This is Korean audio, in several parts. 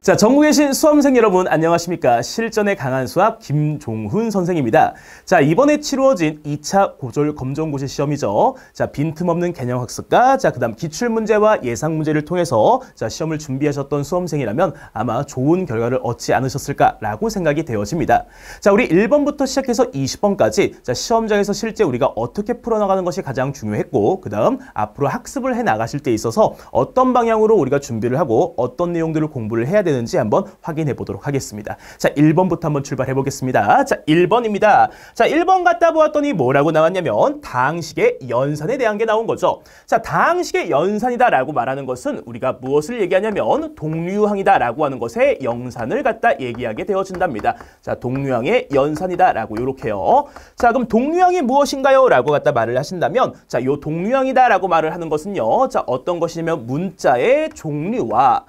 자, 전국에 계신 수험생 여러분 안녕하십니까? 실전에 강한 수학 김종훈 선생입니다. 자, 이번에 치루어진 2차 고졸 검정고시 시험이죠. 자, 빈틈없는 개념학습과 그다음 기출문제와 예상문제를 통해서 시험을 준비하셨던 수험생이라면 아마 좋은 결과를 얻지 않으셨을까라고 생각이 되어집니다. 자, 우리 1번부터 시작해서 20번까지 시험장에서 실제 우리가 어떻게 풀어나가는 것이 가장 중요했고, 그다음 앞으로 학습을 해 나가실 때 있어서 어떤 방향으로 우리가 준비를 하고 어떤 내용들을 공부를 해야 되는지 한번 확인해 보도록 하겠습니다. 자, 1번부터 한번 출발해 보겠습니다. 자, 1번입니다. 자, 1번 갖다 보았더니 뭐라고 나왔냐면 다항식의 연산에 대한 게 나온 거죠. 자, 다항식의 연산이다라고 말하는 것은 우리가 무엇을 얘기하냐면 동류항이다라고 하는 것의 영산을 갖다 얘기하게 되어진답니다. 자, 동류항의 연산이다라고 이렇게요. 자, 그럼 동류항이 무엇인가요? 라고 갖다 말을 하신다면 자, 요 동류항이다라고 말을 하는 것은요. 자, 어떤 것이냐면 문자의 종류와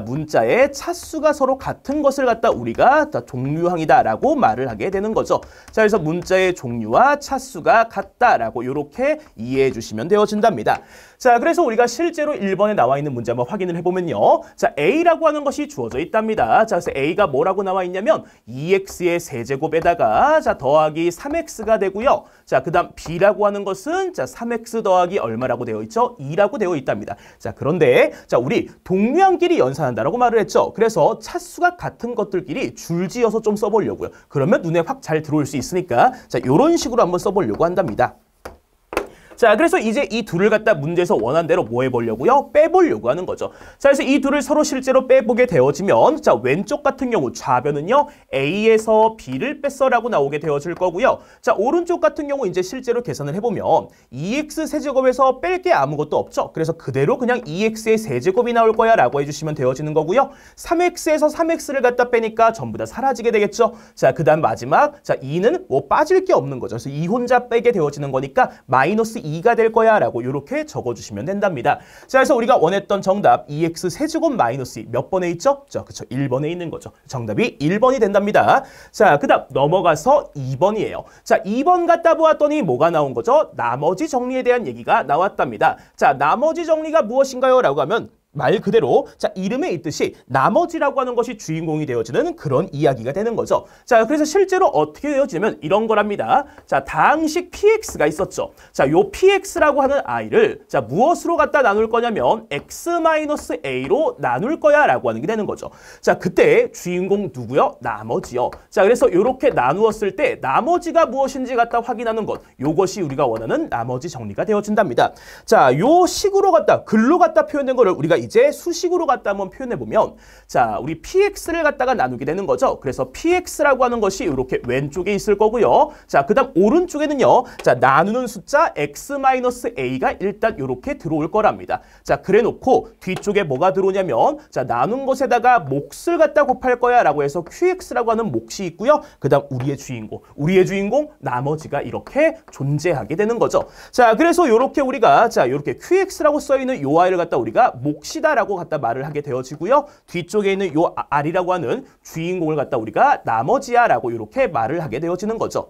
문자의 차수가 서로 같은 것을 갖다 우리가 동류항이다라고 말을 하게 되는 거죠. 자, 그래서 문자의 종류와 차수가 같다라고 이렇게 이해해 주시면 되어진답니다. 자, 그래서 우리가 실제로 1번에 나와 있는 문제 한번 확인을 해보면요. 자, A라고 하는 것이 주어져 있답니다. 자, 그래서 A가 뭐라고 나와 있냐면 2x의 세제곱에다가 더하기 3x가 되고요. 자, 그 다음 B라고 하는 것은 3x 더하기 얼마라고 되어 있죠? 2라고 되어 있답니다. 자, 그런데 우리 동류항끼리 연산한다라고 말을 했죠. 그래서 차수가 같은 것들끼리 줄지어서 좀 써보려고요. 그러면 눈에 확 잘 들어올 수 있으니까 이런 식으로 한번 써보려고 한답니다. 자, 그래서 이제 이 둘을 갖다 문제에서 원한 대로 뭐 해보려고요? 빼보려고 하는 거죠. 자, 그래서 이 둘을 서로 실제로 빼보게 되어지면 자, 왼쪽 같은 경우 좌변은요, A에서 B를 뺐어라고 나오게 되어질 거고요. 자, 오른쪽 같은 경우 이제 실제로 계산을 해보면 2x 세제곱에서 뺄 게 아무것도 없죠. 그래서 그대로 그냥 2x의 세제곱이 나올 거야 라고 해주시면 되어지는 거고요. 3x에서 3x를 갖다 빼니까 전부 다 사라지게 되겠죠. 자, 그 다음 마지막, 자, 2는 뭐 빠질 게 없는 거죠. 그래서 2 혼자 빼게 되어지는 거니까 마이너스 2가 될 거야 라고 이렇게 적어주시면 된답니다. 자, 그래서 우리가 원했던 정답 2x 세제곱 마이너스 2 몇 번에 있죠? 자, 그쵸, 1번에 있는 거죠. 정답이 1번이 된답니다. 자, 그 다음 넘어가서 2번이에요. 자, 2번 갖다 보았더니 뭐가 나온 거죠? 나머지 정리에 대한 얘기가 나왔답니다. 자, 나머지 정리가 무엇인가요? 라고 하면 말 그대로 이름에 있듯이 나머지라고 하는 것이 주인공이 되어지는 그런 이야기가 되는 거죠. 자, 그래서 실제로 어떻게 되어지면 이런 거랍니다. 자, 다항식 px가 있었죠. 자, 요 px라고 하는 i를 무엇으로 갖다 나눌 거냐면 x-a로 나눌 거야 라고 하는 게 되는 거죠. 자, 그때 주인공 누구요? 나머지요. 자, 그래서 이렇게 나누었을 때 나머지가 무엇인지 갖다 확인하는 것, 요것이 우리가 원하는 나머지 정리가 되어진답니다. 자, 요 식으로 갖다 글로 갖다 표현된 거를 우리가 이제 수식으로 갖다 한번 표현해보면 자, 우리 px를 갖다가 나누게 되는 거죠. 그래서 px라고 하는 것이 이렇게 왼쪽에 있을 거고요. 자, 그 다음 오른쪽에는요. 자, 나누는 숫자 x-a가 일단 이렇게 들어올 거랍니다. 자, 그래 놓고 뒤쪽에 뭐가 들어오냐면 자, 나눈 것에다가 몫을 갖다 곱할 거야 라고 해서 qx라고 하는 몫이 있고요. 그 다음 우리의 주인공 나머지가 이렇게 존재하게 되는 거죠. 자, 그래서 이렇게 우리가 이렇게 qx라고 써있는 요 아이를 갖다 우리가 몫이 라고 갖다 말을 하게 되어지고요. 뒤쪽에 있는 요 R이라고 하는 주인공을 갖다 우리가 나머지야 라고 이렇게 말을 하게 되어지는 거죠.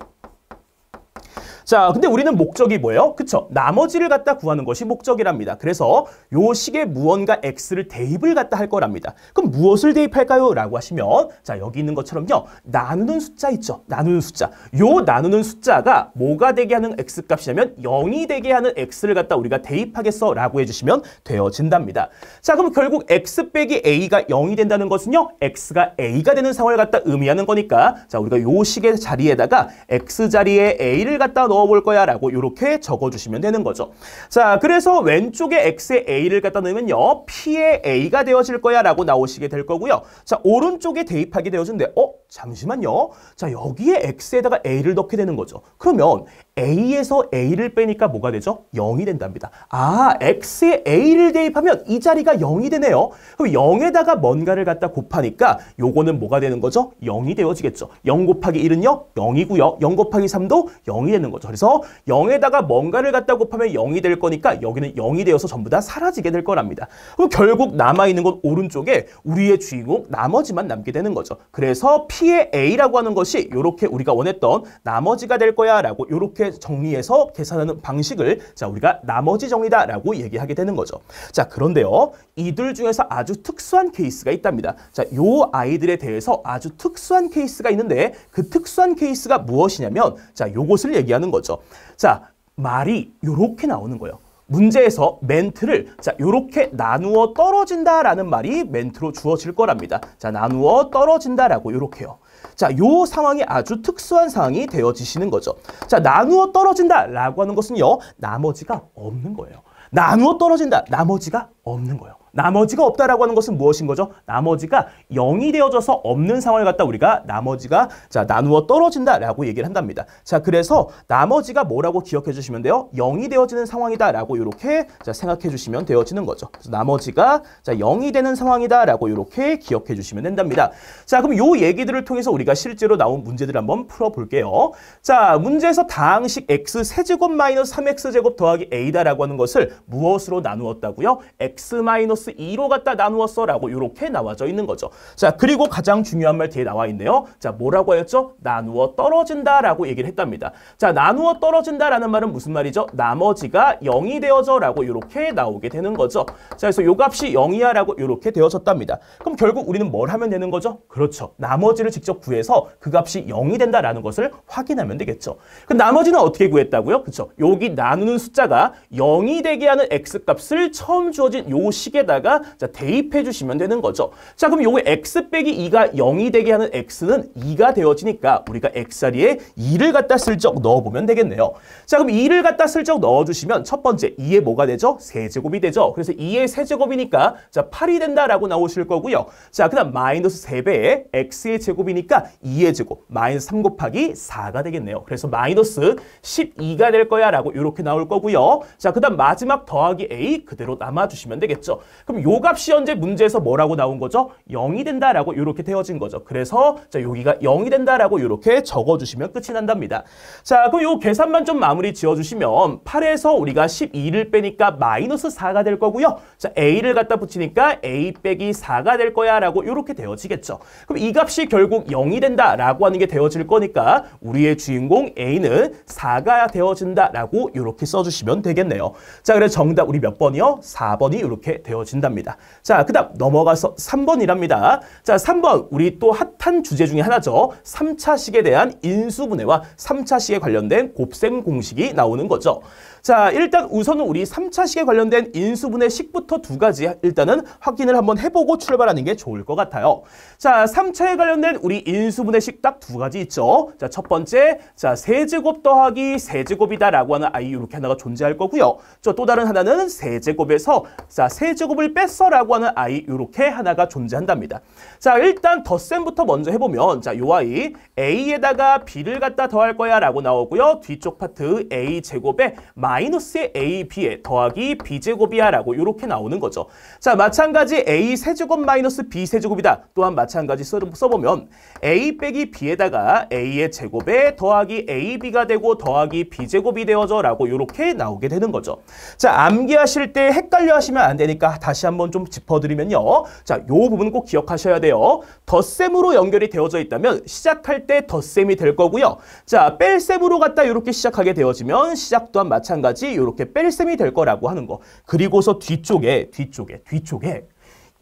자, 근데 우리는 목적이 뭐예요? 그쵸? 나머지를 갖다 구하는 것이 목적이랍니다. 그래서 요 식에 무언가 x를 대입을 갖다 할 거랍니다. 그럼 무엇을 대입할까요? 라고 하시면 자, 여기 있는 것처럼요. 나누는 숫자 있죠? 나누는 숫자. 요 나누는 숫자가 뭐가 되게 하는 x값이냐면 0이 되게 하는 x를 갖다 우리가 대입하겠어 라고 해주시면 되어진답니다. 자, 그럼 결국 x 빼기 a가 0이 된다는 것은요. x가 a가 되는 상황을 갖다 의미하는 거니까 자, 우리가 요 식의 자리에다가 x 자리에 a를 갖다 넣어볼 거야 라고 이렇게 적어주시면 되는 거죠. 자, 그래서 왼쪽에 x에 a를 갖다 넣으면요. p의 a가 되어질 거야 라고 나오시게 될 거고요. 자, 오른쪽에 대입하게 되어진데 잠시만요. 자, 여기에 x에다가 a를 넣게 되는 거죠. 그러면 a에서 a를 빼니까 뭐가 되죠? 0이 된답니다. 아, x에 a를 대입하면 이 자리가 0이 되네요. 그럼 0에다가 뭔가를 갖다 곱하니까 요거는 뭐가 되는 거죠? 0이 되어지겠죠. 0 곱하기 1은요? 0이고요. 0 곱하기 3도 0이 되는 거죠. 거죠. 그래서 0에다가 뭔가를 갖다 곱하면 0이 될 거니까 여기는 0이 되어서 전부 다 사라지게 될 거랍니다. 그럼 결국 남아있는 건 오른쪽에 우리의 주인공 나머지만 남게 되는 거죠. 그래서 P의 A라고 하는 것이 이렇게 우리가 원했던 나머지가 될 거야 라고 이렇게 정리해서 계산하는 방식을 자 우리가 나머지 정리다 라고 얘기하게 되는 거죠. 자 그런데요. 이들 중에서 아주 특수한 케이스가 있답니다. 자, 요 아이들에 대해서 아주 특수한 케이스가 있는데 그 특수한 케이스가 무엇이냐면 자, 요것을 얘기하는 거죠. 자, 말이 요렇게 나오는 거예요. 문제에서 멘트를 자, 요렇게 나누어 떨어진다라는 말이 멘트로 주어질 거랍니다. 자, 나누어 떨어진다라고 요렇게요. 자, 요 상황이 아주 특수한 상황이 되어지시는 거죠. 자, 나누어 떨어진다라고 하는 것은요. 나머지가 없는 거예요. 나누어 떨어진다. 나머지가 없는 거예요. 나머지가 없다라고 하는 것은 무엇인 거죠? 나머지가 0이 되어져서 없는 상황을 갖다 우리가 나머지가 자 나누어 떨어진다라고 얘기를 한답니다. 자 그래서 나머지가 뭐라고 기억해 주시면 돼요? 0이 되어지는 상황이다라고 이렇게 자 생각해 주시면 되어지는 거죠. 그래서 나머지가 자 0이 되는 상황이다라고 이렇게 기억해 주시면 된답니다. 자 그럼 요 얘기들을 통해서 우리가 실제로 나온 문제들을 한번 풀어볼게요. 자 문제에서 다항식 x 세제곱 마이너스 3x제곱 더하기 a다라고 하는 것을 무엇으로 나누었다고요? x 마이너스 2로 갖다 나누었어 라고 이렇게 나와져 있는 거죠. 자 그리고 가장 중요한 말 뒤에 나와 있네요. 자 뭐라고 했죠? 나누어 떨어진다 라고 얘기를 했답니다. 자 나누어 떨어진다 라는 말은 무슨 말이죠? 나머지가 0이 되어져 라고 이렇게 나오게 되는 거죠. 자 그래서 요 값이 0이야 라고 이렇게 되어졌답니다. 그럼 결국 우리는 뭘 하면 되는 거죠? 그렇죠. 나머지를 직접 구해서 그 값이 0이 된다라는 것을 확인하면 되겠죠. 그 나머지는 어떻게 구했다고요? 그렇죠. 여기 나누는 숫자가 0이 되게 하는 x값을 처음 주어진 요 식에다가 자, 대입해 주시면 되는 거죠. 자, 그럼 요거 x 빼기 2가 0이 되게 하는 x는 2가 되어지니까 우리가 x 자리에 2를 갖다 슬쩍 넣어보면 되겠네요. 자, 그럼 2를 갖다 슬쩍 넣어주시면 첫 번째 2의 뭐가 되죠? 세제곱이 되죠. 그래서 2의 세제곱이니까 자 8이 된다라고 나오실 거고요. 자, 그 다음 마이너스 3배의 x의 제곱이니까 2의 제곱 마이너스 3 곱하기 4가 되겠네요. 그래서 마이너스 12가 될 거야 라고 이렇게 나올 거고요. 자, 그 다음 마지막 더하기 a 그대로 남아주시면 되겠죠. 그럼 요 값이 현재 문제에서 뭐라고 나온 거죠? 0이 된다라고 이렇게 되어진 거죠. 그래서 자 여기가 0이 된다라고 이렇게 적어주시면 끝이 난답니다. 자 그럼 요 계산만 좀 마무리 지어주시면 8에서 우리가 12를 빼니까 마이너스 4가 될 거고요. 자 a를 갖다 붙이니까 a 빼기 4가 될 거야 라고 이렇게 되어지겠죠. 그럼 이 값이 결국 0이 된다라고 하는 게 되어질 거니까 우리의 주인공 a는 4가 되어진다라고 이렇게 써주시면 되겠네요. 자 그래서 정답 우리 몇 번이요? 4번이 이렇게 되어진답니다. 자, 그 다음 넘어가서 3번이랍니다. 자, 3번 우리 또 핫한 주제 중에 하나죠. 3차식에 대한 인수분해와 3차식에 관련된 곱셈 공식이 나오는 거죠. 자, 일단 우선은 우리 3차식에 관련된 인수분해 식부터 두 가지 일단은 확인을 한번 해보고 출발하는 게 좋을 것 같아요. 자, 3차에 관련된 우리 인수분해 식 딱 두 가지 있죠. 자, 첫 번째, 자, 세제곱 더하기 세제곱이다라고 하는 아이 이렇게 하나가 존재할 거고요. 또 다른 하나는 세제곱에서 자, 세제곱을 뺐어라고 하는 아이 이렇게 하나가 존재한답니다. 자, 일단 덧셈부터 먼저 해보면 자, 요 아이 a에다가 b를 갖다 더할 거야 라고 나오고요. 뒤쪽 파트 a 제곱에 마이너스의 a, b에 더하기 b제곱이야 라고 이렇게 나오는 거죠. 자, 마찬가지 a 세제곱 마이너스 b 세제곱이다. 또한 마찬가지 써보면 a 빼기 b에다가 a의 제곱에 더하기 ab가 되고 더하기 b제곱이 되어져 라고 이렇게 나오게 되는 거죠. 자, 암기하실 때 헷갈려 하시면 안 되니까 다시 한번 좀 짚어드리면요. 자, 요 부분 꼭 기억하셔야 돼요. 덧셈으로 연결이 되어져 있다면 시작할 때 덧셈이 될 거고요. 자, 뺄셈으로 갖다 이렇게 시작하게 되어지면 시작 또한 마찬가지 이렇게 뺄셈이 될 거라고 하는 거. 그리고서 뒤쪽에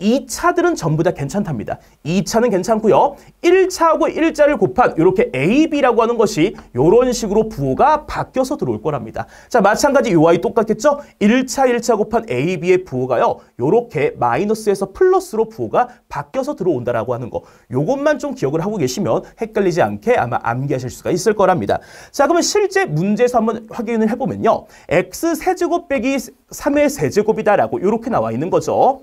2차들은 전부 다 괜찮답니다. 2차는 괜찮고요. 1차하고 1자를 곱한 이렇게 A, B라고 하는 것이 이런 식으로 부호가 바뀌어서 들어올 거랍니다. 자, 마찬가지 요 아이 똑같겠죠? 1차 곱한 A, B의 부호가요. 이렇게 마이너스에서 플러스로 부호가 바뀌어서 들어온다라고 하는 거. 요것만 좀 기억을 하고 계시면 헷갈리지 않게 아마 암기하실 수가 있을 거랍니다. 자, 그러면 실제 문제에서 한번 확인을 해보면요. x 세제곱 빼기 3의 세제곱이다라고 이렇게 나와 있는 거죠.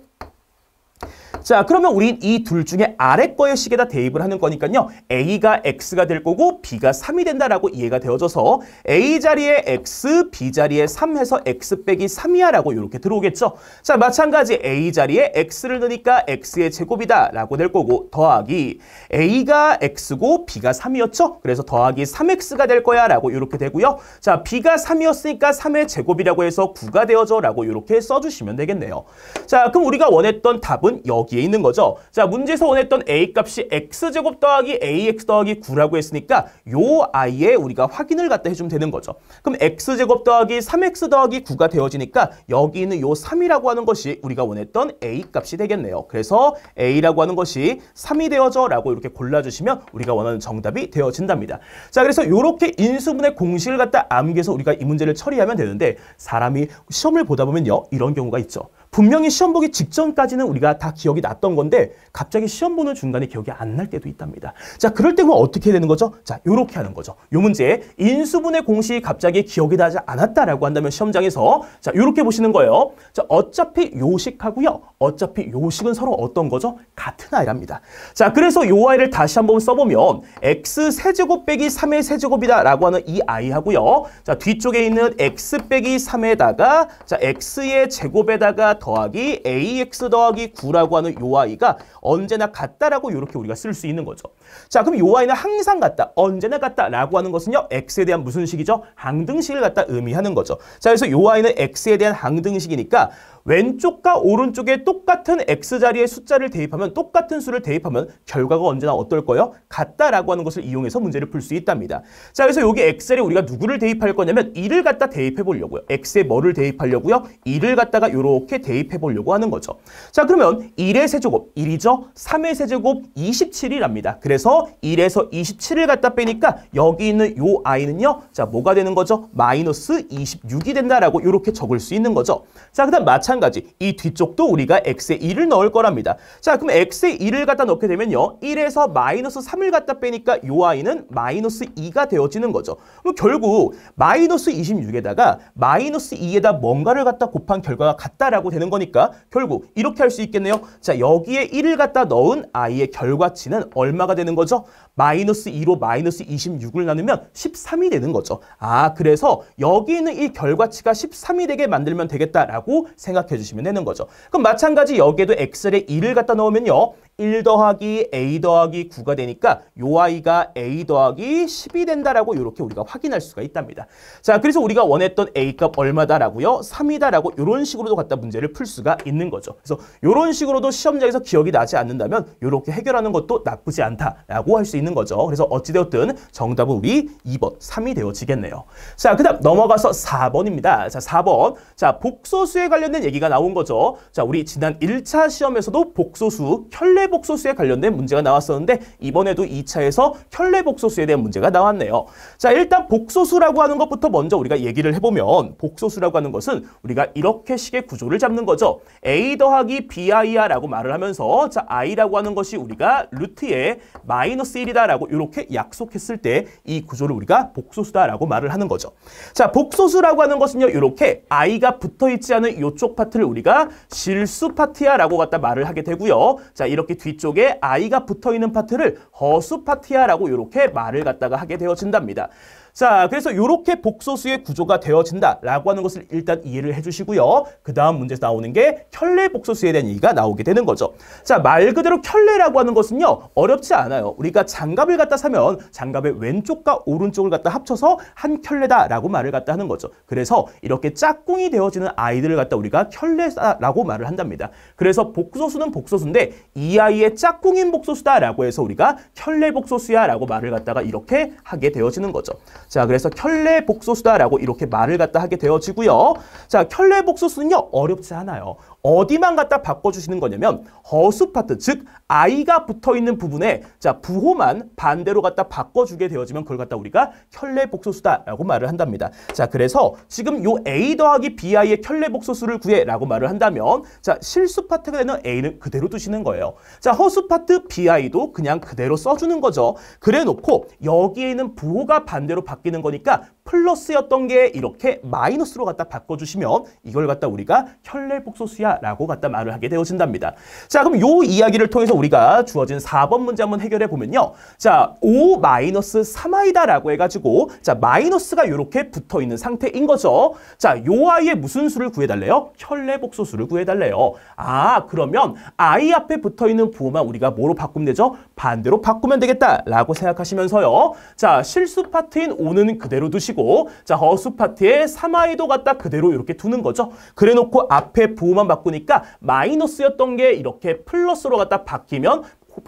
자, 그러면 우린 이 둘 중에 아래 거의 식에다 대입을 하는 거니까요. A가 X가 될 거고 B가 3이 된다라고 이해가 되어져서 A 자리에 X, B 자리에 3 해서 X 빼기 3이야 라고 이렇게 들어오겠죠. 자, 마찬가지 A 자리에 X를 넣으니까 X의 제곱이다 라고 될 거고 더하기 A가 X고 B가 3이었죠. 그래서 더하기 3X가 될 거야 라고 이렇게 되고요. 자, B가 3이었으니까 3의 제곱이라고 해서 9가 되어져 라고 이렇게 써주시면 되겠네요. 자, 그럼 우리가 원했던 답은 여기에 있는 거죠. 자, 문제에서 원했던 A 값이 X제곱 더하기 AX 더하기 9라고 했으니까 요 I에 우리가 확인을 갖다 해주면 되는 거죠. 그럼 X제곱 더하기 3X 더하기 9가 되어지니까 여기 있는 요 3이라고 하는 것이 우리가 원했던 A 값이 되겠네요. 그래서 A라고 하는 것이 3이 되어져 라고 이렇게 골라주시면 우리가 원하는 정답이 되어진답니다. 자, 그래서 이렇게 인수분해 공식을 갖다 암기해서 우리가 이 문제를 처리하면 되는데 사람이 시험을 보다 보면요. 이런 경우가 있죠. 분명히 시험 보기 직전까지는 우리가 다 기억이 났던 건데 갑자기 시험 보는 중간에 기억이 안 날 때도 있답니다. 자, 그럴 때 그럼 어떻게 해야 되는 거죠? 자, 요렇게 하는 거죠. 요 문제 인수분해 공식이 갑자기 기억이 나지 않았다라고 한다면 시험장에서 자, 요렇게 보시는 거예요. 자, 어차피 요식하고요. 어차피 요식은 서로 어떤 거죠? 같은 아이랍니다. 자, 그래서 요 아이를 다시 한번 써보면 x 세제곱 빼기 3의 세제곱이다 라고 하는 이 아이하고요. 자, 뒤쪽에 있는 x 빼기 3에다가 자, x의 제곱에다가 더하기 ax 더하기 9라고 하는 요 아이가 언제나 같다라고 이렇게 우리가 쓸 수 있는 거죠. 자, 그럼 요 아이는 항상 같다, 언제나 같다라고 하는 것은요. x에 대한 무슨 식이죠? 항등식을 갖다 의미하는 거죠. 자, 그래서 요 아이는 x에 대한 항등식이니까 왼쪽과 오른쪽에 똑같은 x자리에 숫자를 대입하면 똑같은 수를 대입하면 결과가 언제나 어떨 거예요? 같다라고 하는 것을 이용해서 문제를 풀 수 있답니다. 자, 그래서 여기 x자리에 우리가 누구를 대입할 거냐면 2를 갖다 대입해 보려고요. x에 뭐를 대입하려고요? 2를 갖다가 이렇게 대입해 보려고 하는 거죠. 자, 그러면 1의 세제곱 1이죠. 3의 세제곱 27이랍니다. 그래서 1에서 27을 갖다 빼니까 여기 있는 요 i는요. 자, 뭐가 되는 거죠? 마이너스 26이 된다라고 이렇게 적을 수 있는 거죠. 자, 그다음 마찬가지 이 뒤쪽도 우리가 x에 1을 넣을 거랍니다. 자, 그럼 x에 1을 갖다 넣게 되면요. 1에서 마이너스 3을 갖다 빼니까 요 i는 마이너스 2가 되어지는 거죠. 그럼 결국 마이너스 26에다가 마이너스 2에다 뭔가를 갖다 곱한 결과가 같다라고 되는 거니까 결국 이렇게 할 수 있겠네요. 자, 여기에 1을 갖다 넣은 i의 결과치는 얼마가 되는 거죠? 마이너스 2로 마이너스 26을 나누면 13이 되는 거죠. 아, 그래서 여기 있는 이 결과치가 13이 되게 만들면 되겠다라고 생각해 주시면 되는 거죠. 그럼 마찬가지 여기에도 x에 2를 갖다 넣으면요. 1 더하기 a 더하기 9가 되니까 요 i가 a 더하기 10이 된다라고 이렇게 우리가 확인할 수가 있답니다. 자, 그래서 우리가 원했던 a 값 얼마다라고요? 3이다라고 이런 식으로도 갖다 문제를 풀 수가 있는 거죠. 그래서 이런 식으로도 시험장에서 기억이 나지 않는다면 이렇게 해결하는 것도 나쁘지 않다라고 할 수 있는 거죠. 그래서 어찌되었든 정답은 우리 2번 3이 되어지겠네요. 자, 그 다음 넘어가서 4번입니다. 자, 4번. 자, 복소수에 관련된 얘기가 나온 거죠. 자, 우리 지난 1차 시험에서도 복소수, 켤레복소수에 관련된 문제가 나왔었는데 이번에도 2차에서 켤레복소수에 대한 문제가 나왔네요. 자, 일단 복소수라고 하는 것부터 먼저 우리가 얘기를 해보면 복소수라고 하는 것은 우리가 이렇게 식의 구조를 잡는 거죠. a 더하기 bi야 라고 말을 하면서 자, i라고 하는 것이 우리가 루트에 마이너스 1이다 라고 이렇게 약속했을 때 이 구조를 우리가 복소수다 라고 말을 하는 거죠. 자, 복소수라고 하는 것은요. 이렇게 i가 붙어있지 않은 이쪽 파트를 우리가 실수 파트야 라고 갖다 말을 하게 되고요. 자, 이렇게 뒤쪽에 i가 붙어있는 파트를 허수 파트야 라고 이렇게 말을 갖다가 하게 되어진답니다. 자, 그래서 이렇게 복소수의 구조가 되어진다라고 하는 것을 일단 이해를 해주시고요. 그 다음 문제에서 나오는 게 켤레복소수에 대한 얘기가 나오게 되는 거죠. 자, 말 그대로 켤레라고 하는 것은요. 어렵지 않아요. 우리가 장갑을 갖다 사면 장갑의 왼쪽과 오른쪽을 갖다 합쳐서 한 켤레다라고 말을 갖다 하는 거죠. 그래서 이렇게 짝꿍이 되어지는 아이들을 갖다 우리가 켤레라고 말을 한답니다. 그래서 복소수는 복소수인데 이 아이의 짝꿍인 복소수다라고 해서 우리가 켤레복소수야라고 말을 갖다가 이렇게 하게 되어지는 거죠. 자, 그래서 켤레복소수다라고 이렇게 말을 갖다 하게 되어지고요. 자, 켤레복소수는요. 어렵지 않아요. 어디만 갖다 바꿔주시는 거냐면 허수 파트, 즉 i가 붙어있는 부분에 자, 부호만 반대로 갖다 바꿔주게 되어지면 그걸 갖다 우리가 켤레복소수다라고 말을 한답니다. 자, 그래서 지금 요 a 더하기 bi의 켤레복소수를 구해라고 말을 한다면 자, 실수 파트가 되는 a는 그대로 두시는 거예요. 자, 허수 파트 bi도 그냥 그대로 써주는 거죠. 그래 놓고 여기에 있는 부호가 반대로 바뀌는 거니까 플러스였던 게 이렇게 마이너스로 갖다 바꿔주시면 이걸 갖다 우리가 혈례복소수야라고 갖다 말을 하게 되어진답니다. 자, 그럼 요 이야기를 통해서 우리가 주어진 4번 문제 한번 해결해 보면요. 자, 5-3i다라고 해가지고 자, 마이너스가 이렇게 붙어 있는 상태인 거죠. 자, 요 i의 무슨 수를 구해달래요? 혈례복소수를 구해달래요. 아, 그러면 i 앞에 붙어 있는 부호만 우리가 뭐로 바꾸면 되죠? 반대로 바꾸면 되겠다라고 생각하시면서요. 자, 실수 파트인 5는 그대로 두시고 자, 허수 파트에 3i도 갖다 그대로 이렇게 두는 거죠. 그래 놓고 앞에 부호만 바꾸니까 마이너스였던 게 이렇게 플러스로 갖다 바뀌면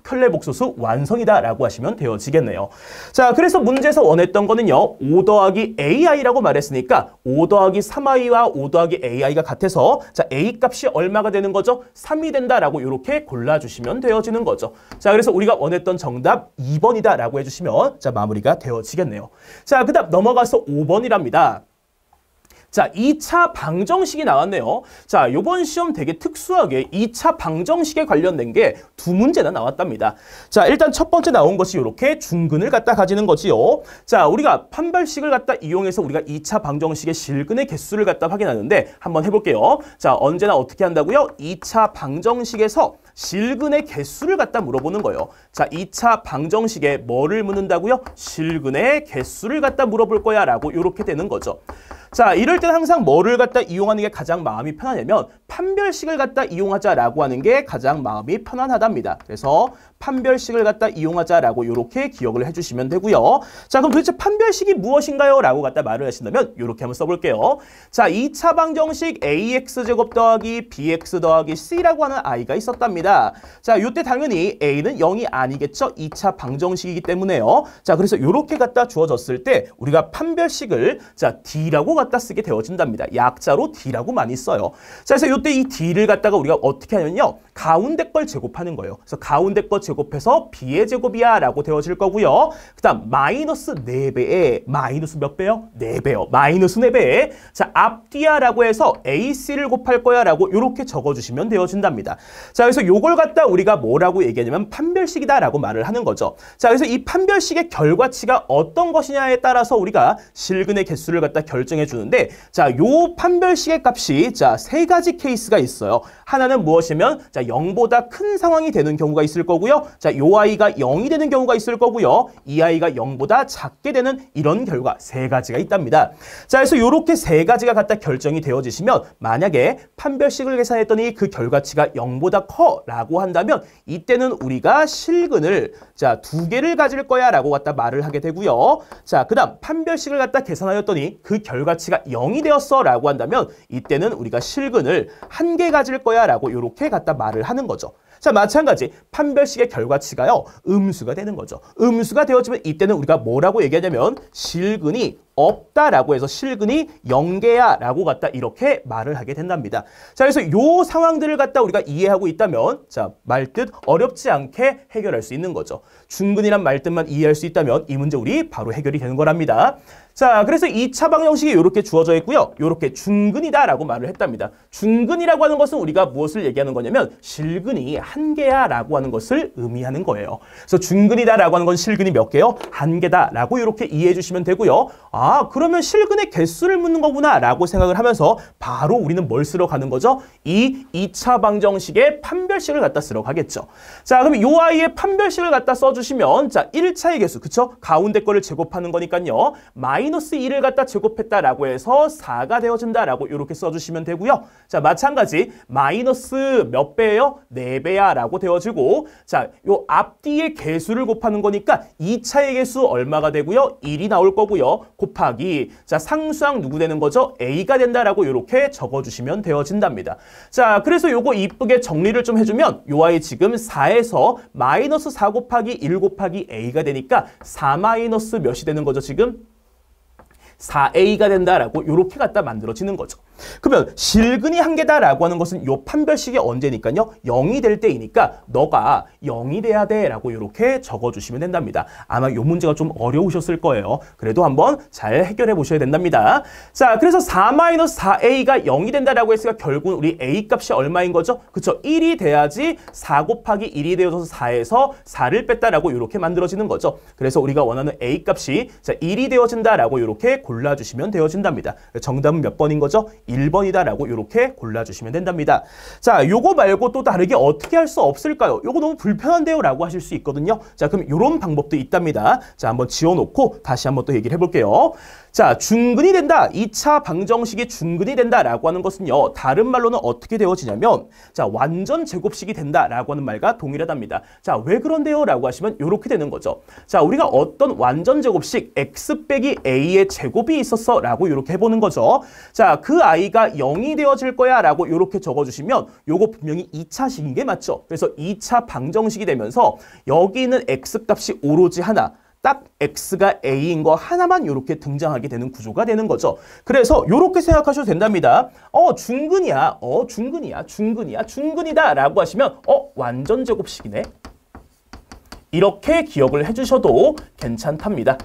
혈례복소수 완성이다라고 하시면 되어지겠네요. 자, 그래서 문제에서 원했던 거는요. 5 더하기 ai라고 말했으니까 5 더하기 3i와 5 더하기 ai가 같아서 자, a 값이 얼마가 되는 거죠? 3이 된다라고 이렇게 골라주시면 되어지는 거죠. 자, 그래서 우리가 원했던 정답 2번이다라고 해주시면 자, 마무리가 되어지겠네요. 자, 그 다음 넘어가서 5번이랍니다. 자, 2차 방정식이 나왔네요. 자, 요번 시험 되게 특수하게 2차 방정식에 관련된 게 두 문제나 나왔답니다. 자, 일단 첫 번째 나온 것이 이렇게 중근을 갖다 가지는 거지요. 자, 우리가 판별식을 갖다 이용해서 우리가 2차 방정식의 실근의 개수를 갖다 확인하는데 한번 해볼게요. 자, 언제나 어떻게 한다고요? 2차 방정식에서 실근의 개수를 갖다 물어보는 거예요. 자, 2차 방정식에 뭐를 묻는다고요? 실근의 개수를 갖다 물어볼 거야 라고 이렇게 되는 거죠. 자, 이럴 때는 항상 뭐를 갖다 이용하는 게 가장 마음이 편하냐면 판별식을 갖다 이용하자라고 하는 게 가장 마음이 편안하답니다. 그래서 판별식을 갖다 이용하자라고 이렇게 기억을 해주시면 되고요. 자, 그럼 도대체 판별식이 무엇인가요? 라고 갖다 말을 하신다면 이렇게 한번 써볼게요. 자, 2차 방정식 ax제곱 더하기 bx 더하기 c라고 하는 i가 있었답니다. 자, 이때 당연히 a는 0이 아니겠죠? 2차 방정식이기 때문에요. 자, 그래서 이렇게 갖다 주어졌을 때 우리가 판별식을 자, d라고 갖다 쓰게 되어진답니다. 약자로 d라고 많이 써요. 자, 그래서 이때 이 d를 갖다가 우리가 어떻게 하냐면요. 가운데 걸 제곱하는 거예요. 그래서 가운데 걸 제곱해서 b의 제곱이야 라고 되어질 거고요. 그 다음 마이너스 4배에 마이너스 몇 배요? 4배요. 마이너스 4배에 자, 앞뒤야 라고 해서 ac를 곱할 거야 라고 이렇게 적어주시면 되어진답니다. 자, 그래서 요걸 갖다 우리가 뭐라고 얘기하냐면 판별식이다 라고 말을 하는 거죠. 자, 그래서 이 판별식의 결과치가 어떤 것이냐에 따라서 우리가 실근의 개수를 갖다 결정해 주는데 자, 요 판별식의 값이 자, 세 가지 케이스가 있어요. 하나는 무엇이면 자, 0보다 큰 상황이 되는 경우가 있을 거고요. 자, 요 아이가 0이 되는 경우가 있을 거고요. 이 아이가 0보다 작게 되는 이런 결과 세 가지가 있답니다. 자, 그래서 요렇게 세 가지가 갖다 결정이 되어지시면 만약에 판별식을 계산했더니 그 결과치가 0보다 커 라고 한다면 이때는 우리가 실근을 자, 2개를 가질 거야 라고 갖다 말을 하게 되고요. 자, 그 다음 판별식을 갖다 계산하였더니 그 결과치가 0이 되었어 라고 한다면 이때는 우리가 실근을 1개 가질 거야 라고 이렇게 갖다 말을 하는 거죠. 자, 마찬가지 판별식의 결과치가요. 음수가 되는 거죠. 음수가 되어지면 이때는 우리가 뭐라고 얘기하냐면 실근이 없다라고 해서 실근이 0개야 라고 갖다 이렇게 말을 하게 된답니다. 자, 그래서 요 상황들을 갖다 우리가 이해하고 있다면 자, 말뜻 어렵지 않게 해결할 수 있는 거죠. 중근이란 말뜻만 이해할 수 있다면 이 문제 우리 바로 해결이 되는 거랍니다. 자, 그래서 2차 방정식이 이렇게 주어져 있고요. 이렇게 중근이다 라고 말을 했답니다. 중근이라고 하는 것은 우리가 무엇을 얘기하는 거냐면 실근이 1개야 라고 하는 것을 의미하는 거예요. 그래서 중근이다 라고 하는 건 실근이 몇 개요? 1개다 라고 이렇게 이해해 주시면 되고요. 아, 그러면 실근의 개수를 묻는 거구나 라고 생각을 하면서 바로 우리는 뭘 쓰러 가는 거죠? 이 2차 방정식의 판별식을 갖다 쓰러 가겠죠. 자, 그럼 이 아이의 판별식을 갖다 써주시면 자, 1차의 개수, 그쵸? 가운데 거를 제곱하는 거니까요. 마이너스 2를 갖다 제곱했다라고 해서 4가 되어진다라고 이렇게 써주시면 되고요. 자, 마찬가지 마이너스 몇 배예요? 4배야 라고 되어지고 자, 요 앞뒤의 개수를 곱하는 거니까 2차의 개수 얼마가 되고요? 1이 나올 거고요. 곱하기 자, 상수항 누구 되는 거죠? a가 된다라고 이렇게 적어주시면 되어진답니다. 자, 그래서 요거 이쁘게 정리를 좀 해주면 요 아이 지금 4에서 마이너스 4 곱하기 1 곱하기 a가 되니까 4 마이너스 몇이 되는 거죠 지금? 4a가 된다라고 이렇게 갖다 만들어지는 거죠. 그러면 실근이 한 개다라고 하는 것은 요 판별식이 언제니까요? 0이 될 때이니까 너가 0이 돼야 돼라고 이렇게 적어주시면 된답니다. 아마 요 문제가 좀 어려우셨을 거예요. 그래도 한번 잘 해결해 보셔야 된답니다. 자, 그래서 4-4a가 0이 된다라고 했으니까 결국은 우리 a 값이 얼마인 거죠? 그쵸? 1이 돼야지 4 곱하기 1이 되어서 4에서 4를 뺐다라고 이렇게 만들어지는 거죠. 그래서 우리가 원하는 a 값이 자 1이 되어진다라고 이렇게 골라주시면 되어진답니다. 정답은 몇 번인 거죠? 1번이다라고 이렇게 골라주시면 된답니다. 자, 요거 말고 또 다르게 어떻게 할 수 없을까요? 요거 너무 불편한데요? 라고 하실 수 있거든요. 자, 그럼 요런 방법도 있답니다. 자, 한번 지워놓고 다시 한번 또 얘기를 해볼게요. 자, 중근이 된다. 2차 방정식이 중근이 된다라고 하는 것은요. 다른 말로는 어떻게 되어지냐면 자, 완전 제곱식이 된다라고 하는 말과 동일하답니다. 자, 왜 그런데요? 라고 하시면 이렇게 되는 거죠. 자, 우리가 어떤 완전 제곱식 x 빼기 a의 제곱이 있었어 라고 이렇게 해보는 거죠. 자, 그 i가 0이 되어질 거야 라고 이렇게 적어주시면 요거 분명히 2차식인 게 맞죠. 그래서 2차 방정식이 되면서 여기 있는 x 값이 오로지 하나, 딱 x가 a인 거 하나만 이렇게 등장하게 되는 구조가 되는 거죠. 그래서 이렇게 생각하셔도 된답니다. 중근이야. 중근이다 라고 하시면 완전 제곱식이네. 이렇게 기억을 해주셔도 괜찮답니다.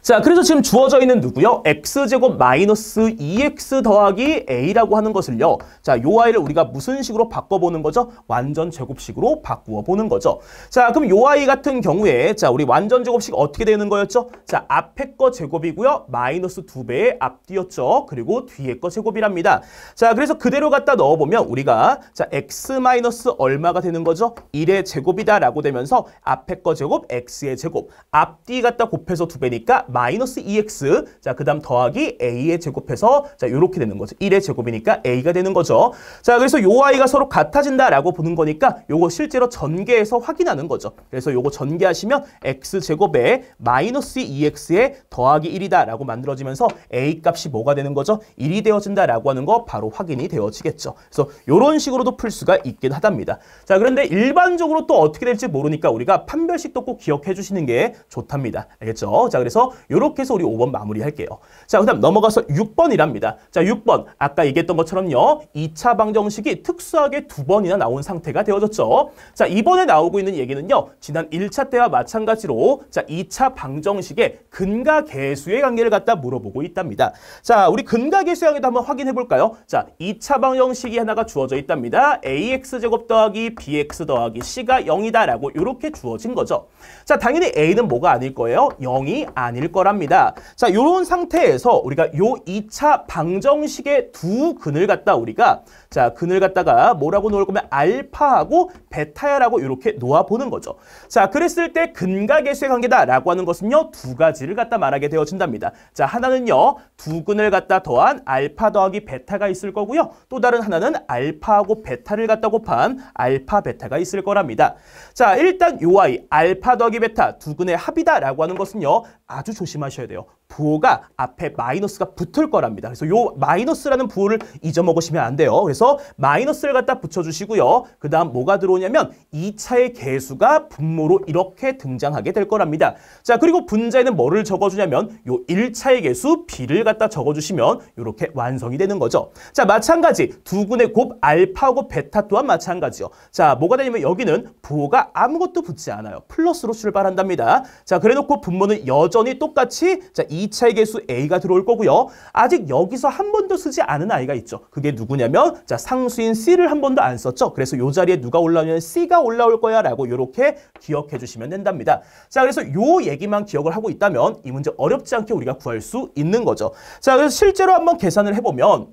자, 그래서 지금 주어져 있는 누구요? x제곱 마이너스 2x 더하기 a라고 하는 것을요. 자, 요 i를 우리가 무슨 식으로 바꿔보는 거죠? 완전 제곱식으로 바꾸어 보는 거죠. 자, 그럼 요 i 같은 경우에 자, 우리 완전 제곱식 어떻게 되는 거였죠? 자, 앞에 거 제곱이고요. 마이너스 2배의 앞뒤였죠. 그리고 뒤에 거 제곱이랍니다. 자, 그래서 그대로 갖다 넣어보면 우리가 자, x 마이너스 얼마가 되는 거죠? 1의 제곱이다라고 되면서 앞에 거 제곱, x의 제곱, 앞뒤 갖다 곱해서 2배니까 마이너스 2x, 자, 그 다음 더하기 a의 제곱해서 자, 요렇게 되는 거죠. 1의 제곱이니까 a가 되는 거죠. 자, 그래서 요 i가 서로 같아진다라고 보는 거니까 요거 실제로 전개해서 확인하는 거죠. 그래서 요거 전개하시면 x제곱에 마이너스 2x에 더하기 1이다라고 만들어지면서 a 값이 뭐가 되는 거죠? 1이 되어진다라고 하는 거 바로 확인이 되어지겠죠. 그래서 요런 식으로도 풀 수가 있긴 하답니다. 자, 그런데 일반적으로 또 어떻게 될지 모르니까 우리가 판별식도 꼭 기억해 주시는 게 좋답니다. 알겠죠? 자, 그래서 이렇게 해서 우리 5번 마무리할게요. 자, 그 다음 넘어가서 6번이랍니다. 자, 6번. 아까 얘기했던 것처럼요. 2차 방정식이 특수하게 2번이나 나온 상태가 되어졌죠. 자, 이번에 나오고 있는 얘기는요. 지난 1차 때와 마찬가지로 자, 2차 방정식의 근과 계수의 관계를 갖다 물어보고 있답니다. 자, 우리 근과 계수의 관계도 한번 확인해 볼까요? 자, 2차 방정식이 하나가 주어져 있답니다. ax제곱 더하기 bx 더하기 c가 0이다 라고 이렇게 주어진 거죠. 자, 당연히 a는 뭐가 아닐 거예요? 0이 아닐 거랍니다. 자, 요런 상태에서 우리가 요 2차 방정식의 두 근을 갖다 우리가 자, 근을 갖다가 뭐라고 놓을 거면 알파하고 베타야라고 이렇게 놓아보는 거죠. 자, 그랬을 때 근과 계수의 관계다라고 하는 것은요. 두 가지를 갖다 말하게 되어진답니다. 자, 하나는요. 두 근을 갖다 더한 알파 더하기 베타가 있을 거고요. 또 다른 하나는 알파하고 베타를 갖다 곱한 알파 베타가 있을 거랍니다. 자, 일단 요 i 알파 더하기 베타 두 근의 합이다라고 하는 것은요. 아주 조심하셔야 돼요. 부호가 앞에 마이너스가 붙을 거랍니다. 그래서 요 마이너스라는 부호를 잊어먹으시면 안 돼요. 그래서 마이너스를 갖다 붙여주시고요. 그 다음 뭐가 들어오냐면 2차의 계수가 분모로 이렇게 등장하게 될 거랍니다. 자, 그리고 분자에는 뭐를 적어주냐면 요 1차의 계수 b를 갖다 적어주시면 이렇게 완성이 되는 거죠. 자, 마찬가지 두 근의 곱 알파하고 베타 또한 마찬가지요. 자, 뭐가 되냐면 여기는 부호가 아무것도 붙지 않아요. 플러스로 출발한답니다. 자, 그래놓고 분모는 여전히 똑같이 자, 2차의 계수 a가 들어올 거고요. 아직 여기서 한 번도 쓰지 않은 아이가 있죠. 그게 누구냐면 자, 상수인 c를 한 번도 안 썼죠. 그래서 이 자리에 누가 올라오냐면 c가 올라올 거야 라고 이렇게 기억해 주시면 된답니다. 자, 그래서 요 얘기만 기억을 하고 있다면 이 문제 어렵지 않게 우리가 구할 수 있는 거죠. 자, 그래서 실제로 한번 계산을 해보면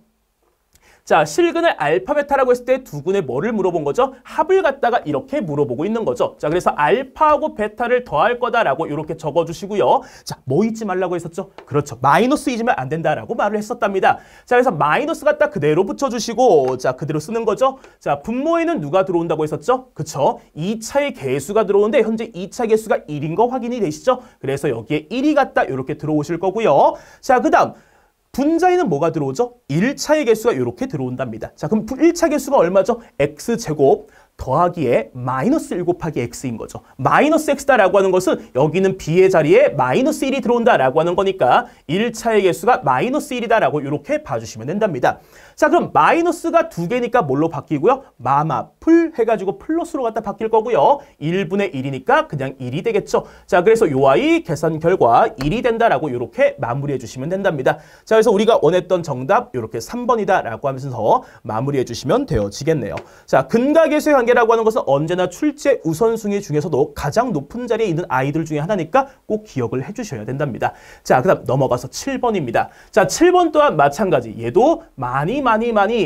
자, 실근을 알파 베타라고 했을 때 두 근에 뭐를 물어본 거죠? 합을 갖다가 이렇게 물어보고 있는 거죠. 자, 그래서 알파하고 베타를 더할 거다라고 이렇게 적어주시고요. 자, 뭐 잊지 말라고 했었죠? 그렇죠. 마이너스 잊으면 안 된다라고 말을 했었답니다. 자, 그래서 마이너스 갖다 그대로 붙여주시고 자, 그대로 쓰는 거죠. 자, 분모에는 누가 들어온다고 했었죠? 그쵸? 2차의 계수가 들어오는데 현재 2차 계수가 1인 거 확인이 되시죠? 그래서 여기에 1이 갖다 이렇게 들어오실 거고요. 자, 그 다음 분자에는 뭐가 들어오죠? 1차의 개수가 이렇게 들어온답니다. 자, 그럼 1차 개수가 얼마죠? x제곱 더하기에 마이너스 1 곱하기 x인 거죠. 마이너스 x다라고 하는 것은 여기는 b의 자리에 마이너스 1이 들어온다라고 하는 거니까 1차의 개수가 마이너스 1이다라고 이렇게 봐주시면 된답니다. 자, 그럼 마이너스가 2개니까 뭘로 바뀌고요? 마마풀 해가지고 플러스로 갖다 바뀔 거고요. 1분의 1이니까 그냥 1이 되겠죠. 자, 그래서 요 아이 계산 결과 1이 된다라고 이렇게 마무리해 주시면 된답니다. 자, 그래서 우리가 원했던 정답 이렇게 3번이다라고 하면서 마무리해 주시면 되어지겠네요. 자, 근각계수의 관계라고 하는 것은 언제나 출제 우선순위 중에서도 가장 높은 자리에 있는 아이들 중에 하나니까 꼭 기억을 해주셔야 된답니다. 자, 그 다음 넘어가서 7번입니다. 자, 7번 또한 마찬가지. 얘도 많이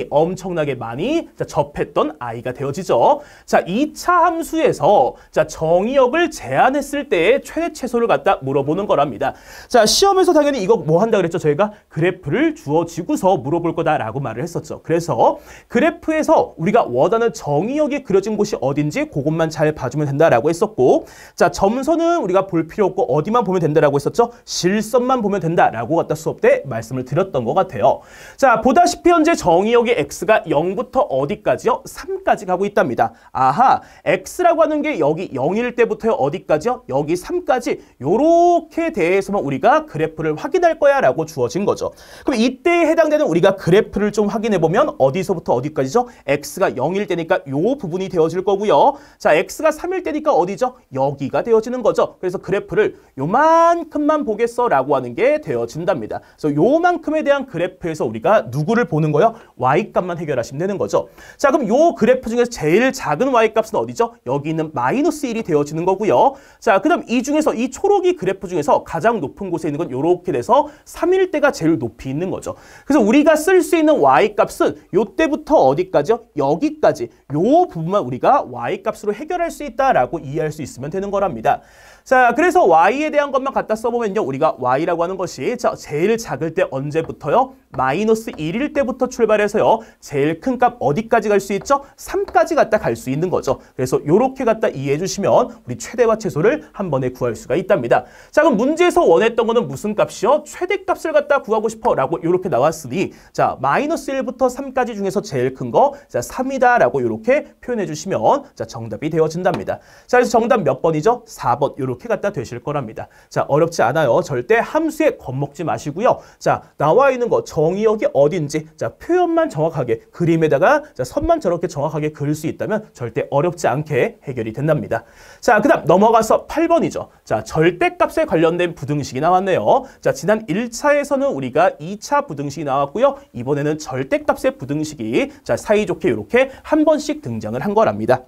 엄청나게 많이 접했던 아이가 되어지죠. 자, 2차 함수에서 자, 정의역을 제한했을 때의 최대 최소를 갖다 물어보는 거랍니다. 자, 시험에서 당연히 이거 뭐 한다 그랬죠? 저희가 그래프를 주어지고서 물어볼 거다라고 말을 했었죠. 그래서 그래프에서 우리가 원하는 정의역이 그려진 곳이 어딘지 그것만 잘 봐주면 된다라고 했었고, 자, 점선은 우리가 볼 필요 없고 어디만 보면 된다라고 했었죠? 실선만 보면 된다라고 갖다 수업 때 말씀을 드렸던 것 같아요. 자, 보다시피 현재 정의역의 x가 0부터 어디까지요? 3까지 가고 있답니다. 아하, x라고 하는 게 여기 0일 때부터 어디까지요? 여기 3까지 요렇게 대해서만 우리가 그래프를 확인할 거야 라고 주어진 거죠. 그럼 이때에 해당되는 우리가 그래프를 좀 확인해 보면 어디서부터 어디까지죠? x가 0일 때니까 요 부분이 되어질 거고요. 자, x가 3일 때니까 어디죠? 여기가 되어지는 거죠. 그래서 그래프를 요만큼만 보겠어 라고 하는 게 되어진답니다. 그래서 요만큼에 대한 그래프에서 우리가 누구를 보는 거요? y값만 해결하시면 되는 거죠. 자, 그럼 요 그래프 중에서 제일 작은 y값은 어디죠? 여기 있는 마이너스 1이 되어지는 거고요. 자, 그 다음 이 중에서 이 초록이 그래프 중에서 가장 높은 곳에 있는 건 요렇게 돼서 3일 때가 제일 높이 있는 거죠. 그래서 우리가 쓸 수 있는 y값은 요때부터 어디까지요? 여기까지 요 부분만 우리가 y값으로 해결할 수 있다라고 이해할 수 있으면 되는 거랍니다. 자, 그래서 y에 대한 것만 갖다 써보면요. 우리가 y라고 하는 것이 자, 제일 작을 때 언제부터요? 마이너스 1일 때부터 출발해서요. 제일 큰 값 어디까지 갈 수 있죠? 3까지 갖다 갈 수 있는 거죠. 그래서 요렇게 갖다 이해해 주시면 우리 최대와 최소를 한 번에 구할 수가 있답니다. 자, 그럼 문제에서 원했던 거는 무슨 값이요? 최대값을 갖다 구하고 싶어 라고 요렇게 나왔으니 자, 마이너스 1부터 3까지 중에서 제일 큰 거 자, 3이다 라고 요렇게 표현해 주시면 자, 정답이 되어진답니다. 자, 그래서 정답 몇 번이죠? 4번 요렇게 갖다 되실 거랍니다. 자, 어렵지 않아요. 절대 함수에 겁먹지 마시고요. 자, 나와 있는 거 정의역이 어딘지 자, 표현만 정확하게 그림에다가 자, 선만 저렇게 정확하게 그릴 수 있다면 절대 어렵지 않게 해결이 된답니다. 자, 그 다음 넘어가서 8번이죠. 자, 절대값에 관련된 부등식이 나왔네요. 자, 지난 1차에서는 우리가 2차 부등식이 나왔고요. 이번에는 절대값의 부등식이 자, 사이좋게 이렇게 한 번씩 등장을 한 거랍니다.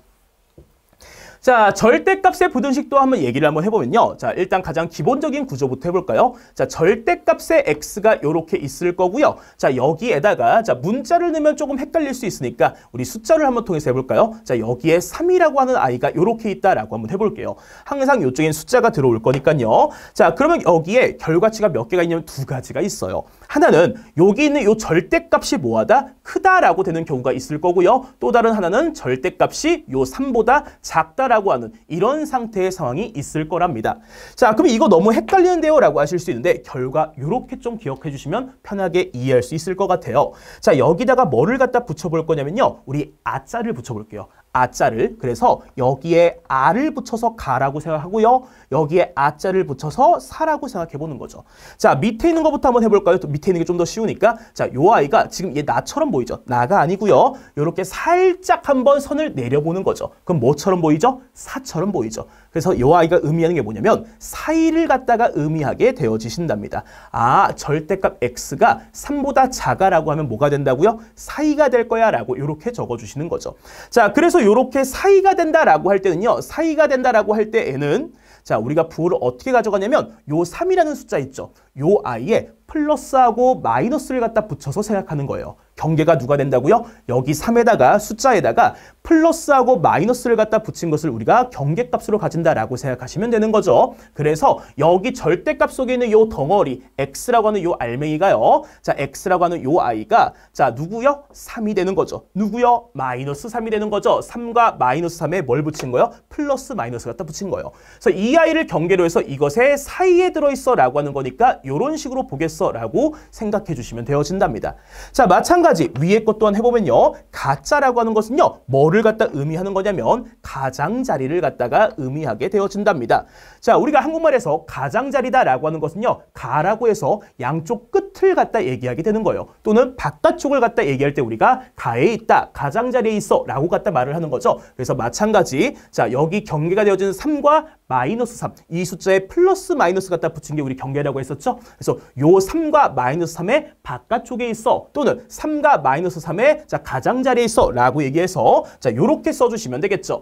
자, 절대값의 부등식도 한번 얘기를 한번 해보면요. 자, 일단 가장 기본적인 구조부터 해볼까요? 자, 절대값의 x가 이렇게 있을 거고요. 자, 여기에다가 자, 문자를 넣으면 조금 헷갈릴 수 있으니까 우리 숫자를 한번 통해서 해볼까요? 자, 여기에 3이라고 하는 아이가 이렇게 있다라고 한번 해볼게요. 항상 이쪽엔 숫자가 들어올 거니까요. 자, 그러면 여기에 결과치가 몇 개가 있냐면 두 가지가 있어요. 하나는 여기 있는 요 절대값이 뭐하다? 크다라고 되는 경우가 있을 거고요. 또 다른 하나는 절대값이 요 3보다 작다라고 하는 이런 상태의 상황이 있을 거랍니다. 자, 그럼 이거 너무 헷갈리는데요? 라고 하실 수 있는데 결과 이렇게 좀 기억해 주시면 편하게 이해할 수 있을 것 같아요. 자, 여기다가 뭐를 갖다 붙여볼 거냐면요. 우리 아자를 붙여볼게요. 아자를. 그래서 여기에 아를 붙여서 가라고 생각하고요. 여기에 아자를 붙여서 사라고 생각해 보는 거죠. 자, 밑에 있는 것부터 한번 해볼까요? 또 밑에 있는 게 좀 더 쉬우니까. 자, 요 아이가 지금 얘 나처럼 보이죠? 나가 아니고요. 요렇게 살짝 한번 선을 내려보는 거죠. 그럼 뭐처럼 보이죠? 사처럼 보이죠. 그래서 요 아이가 의미하는 게 뭐냐면 사이를 갖다가 의미하게 되어지신답니다. 아, 절대값 x가 3보다 작아라고 하면 뭐가 된다고요? 사이가 될 거야 라고 이렇게 적어주시는 거죠. 자, 그래서 이렇게 사이가 된다라고 할 때는요. 사이가 된다라고 할 때에는 자, 우리가 부호를 어떻게 가져가냐면 요 3이라는 숫자 있죠. 요 아이에 플러스하고 마이너스를 갖다 붙여서 생각하는 거예요. 경계가 누가 된다고요? 여기 3에다가 숫자에다가 플러스하고 마이너스를 갖다 붙인 것을 우리가 경계값으로 가진다라고 생각하시면 되는 거죠. 그래서 여기 절대값 속에 있는 요 덩어리 x라고 하는 요 알맹이가요. 자, x라고 하는 요 아이가 자, 누구요? 3이 되는 거죠. 누구요? 마이너스 3이 되는 거죠. 3과 마이너스 3에 뭘 붙인 거예요? 플러스 마이너스 갖다 붙인 거예요. 그래서 이 아이를 경계로 해서 이것의 사이에 들어있어 라고 하는 거니까 요런 식으로 보겠어 라고 생각해 주시면 되어진답니다. 자, 마찬가지로 마찬가지 위에 것 또한 해보면요. 가짜라고 하는 것은요. 뭐를 갖다 의미하는 거냐면 가장자리를 갖다가 의미하게 되어진답니다. 자, 우리가 한국말에서 가장자리다라고 하는 것은요. 가라고 해서 양쪽 끝을 갖다 얘기하게 되는 거예요. 또는 바깥쪽을 갖다 얘기할 때 우리가 가에 있다, 가장자리에 있어 라고 갖다 말을 하는 거죠. 그래서 마찬가지 자, 여기 경계가 되어진 3과 마이너스 3, 이 숫자에 플러스 마이너스 갖다 붙인 게 우리 경계라고 했었죠. 그래서 요 3과 마이너스 3의 바깥쪽에 있어, 또는 3과 마이너스 3의 자, 가장자리에 있어 라고 얘기해서 자, 요렇게 써주시면 되겠죠.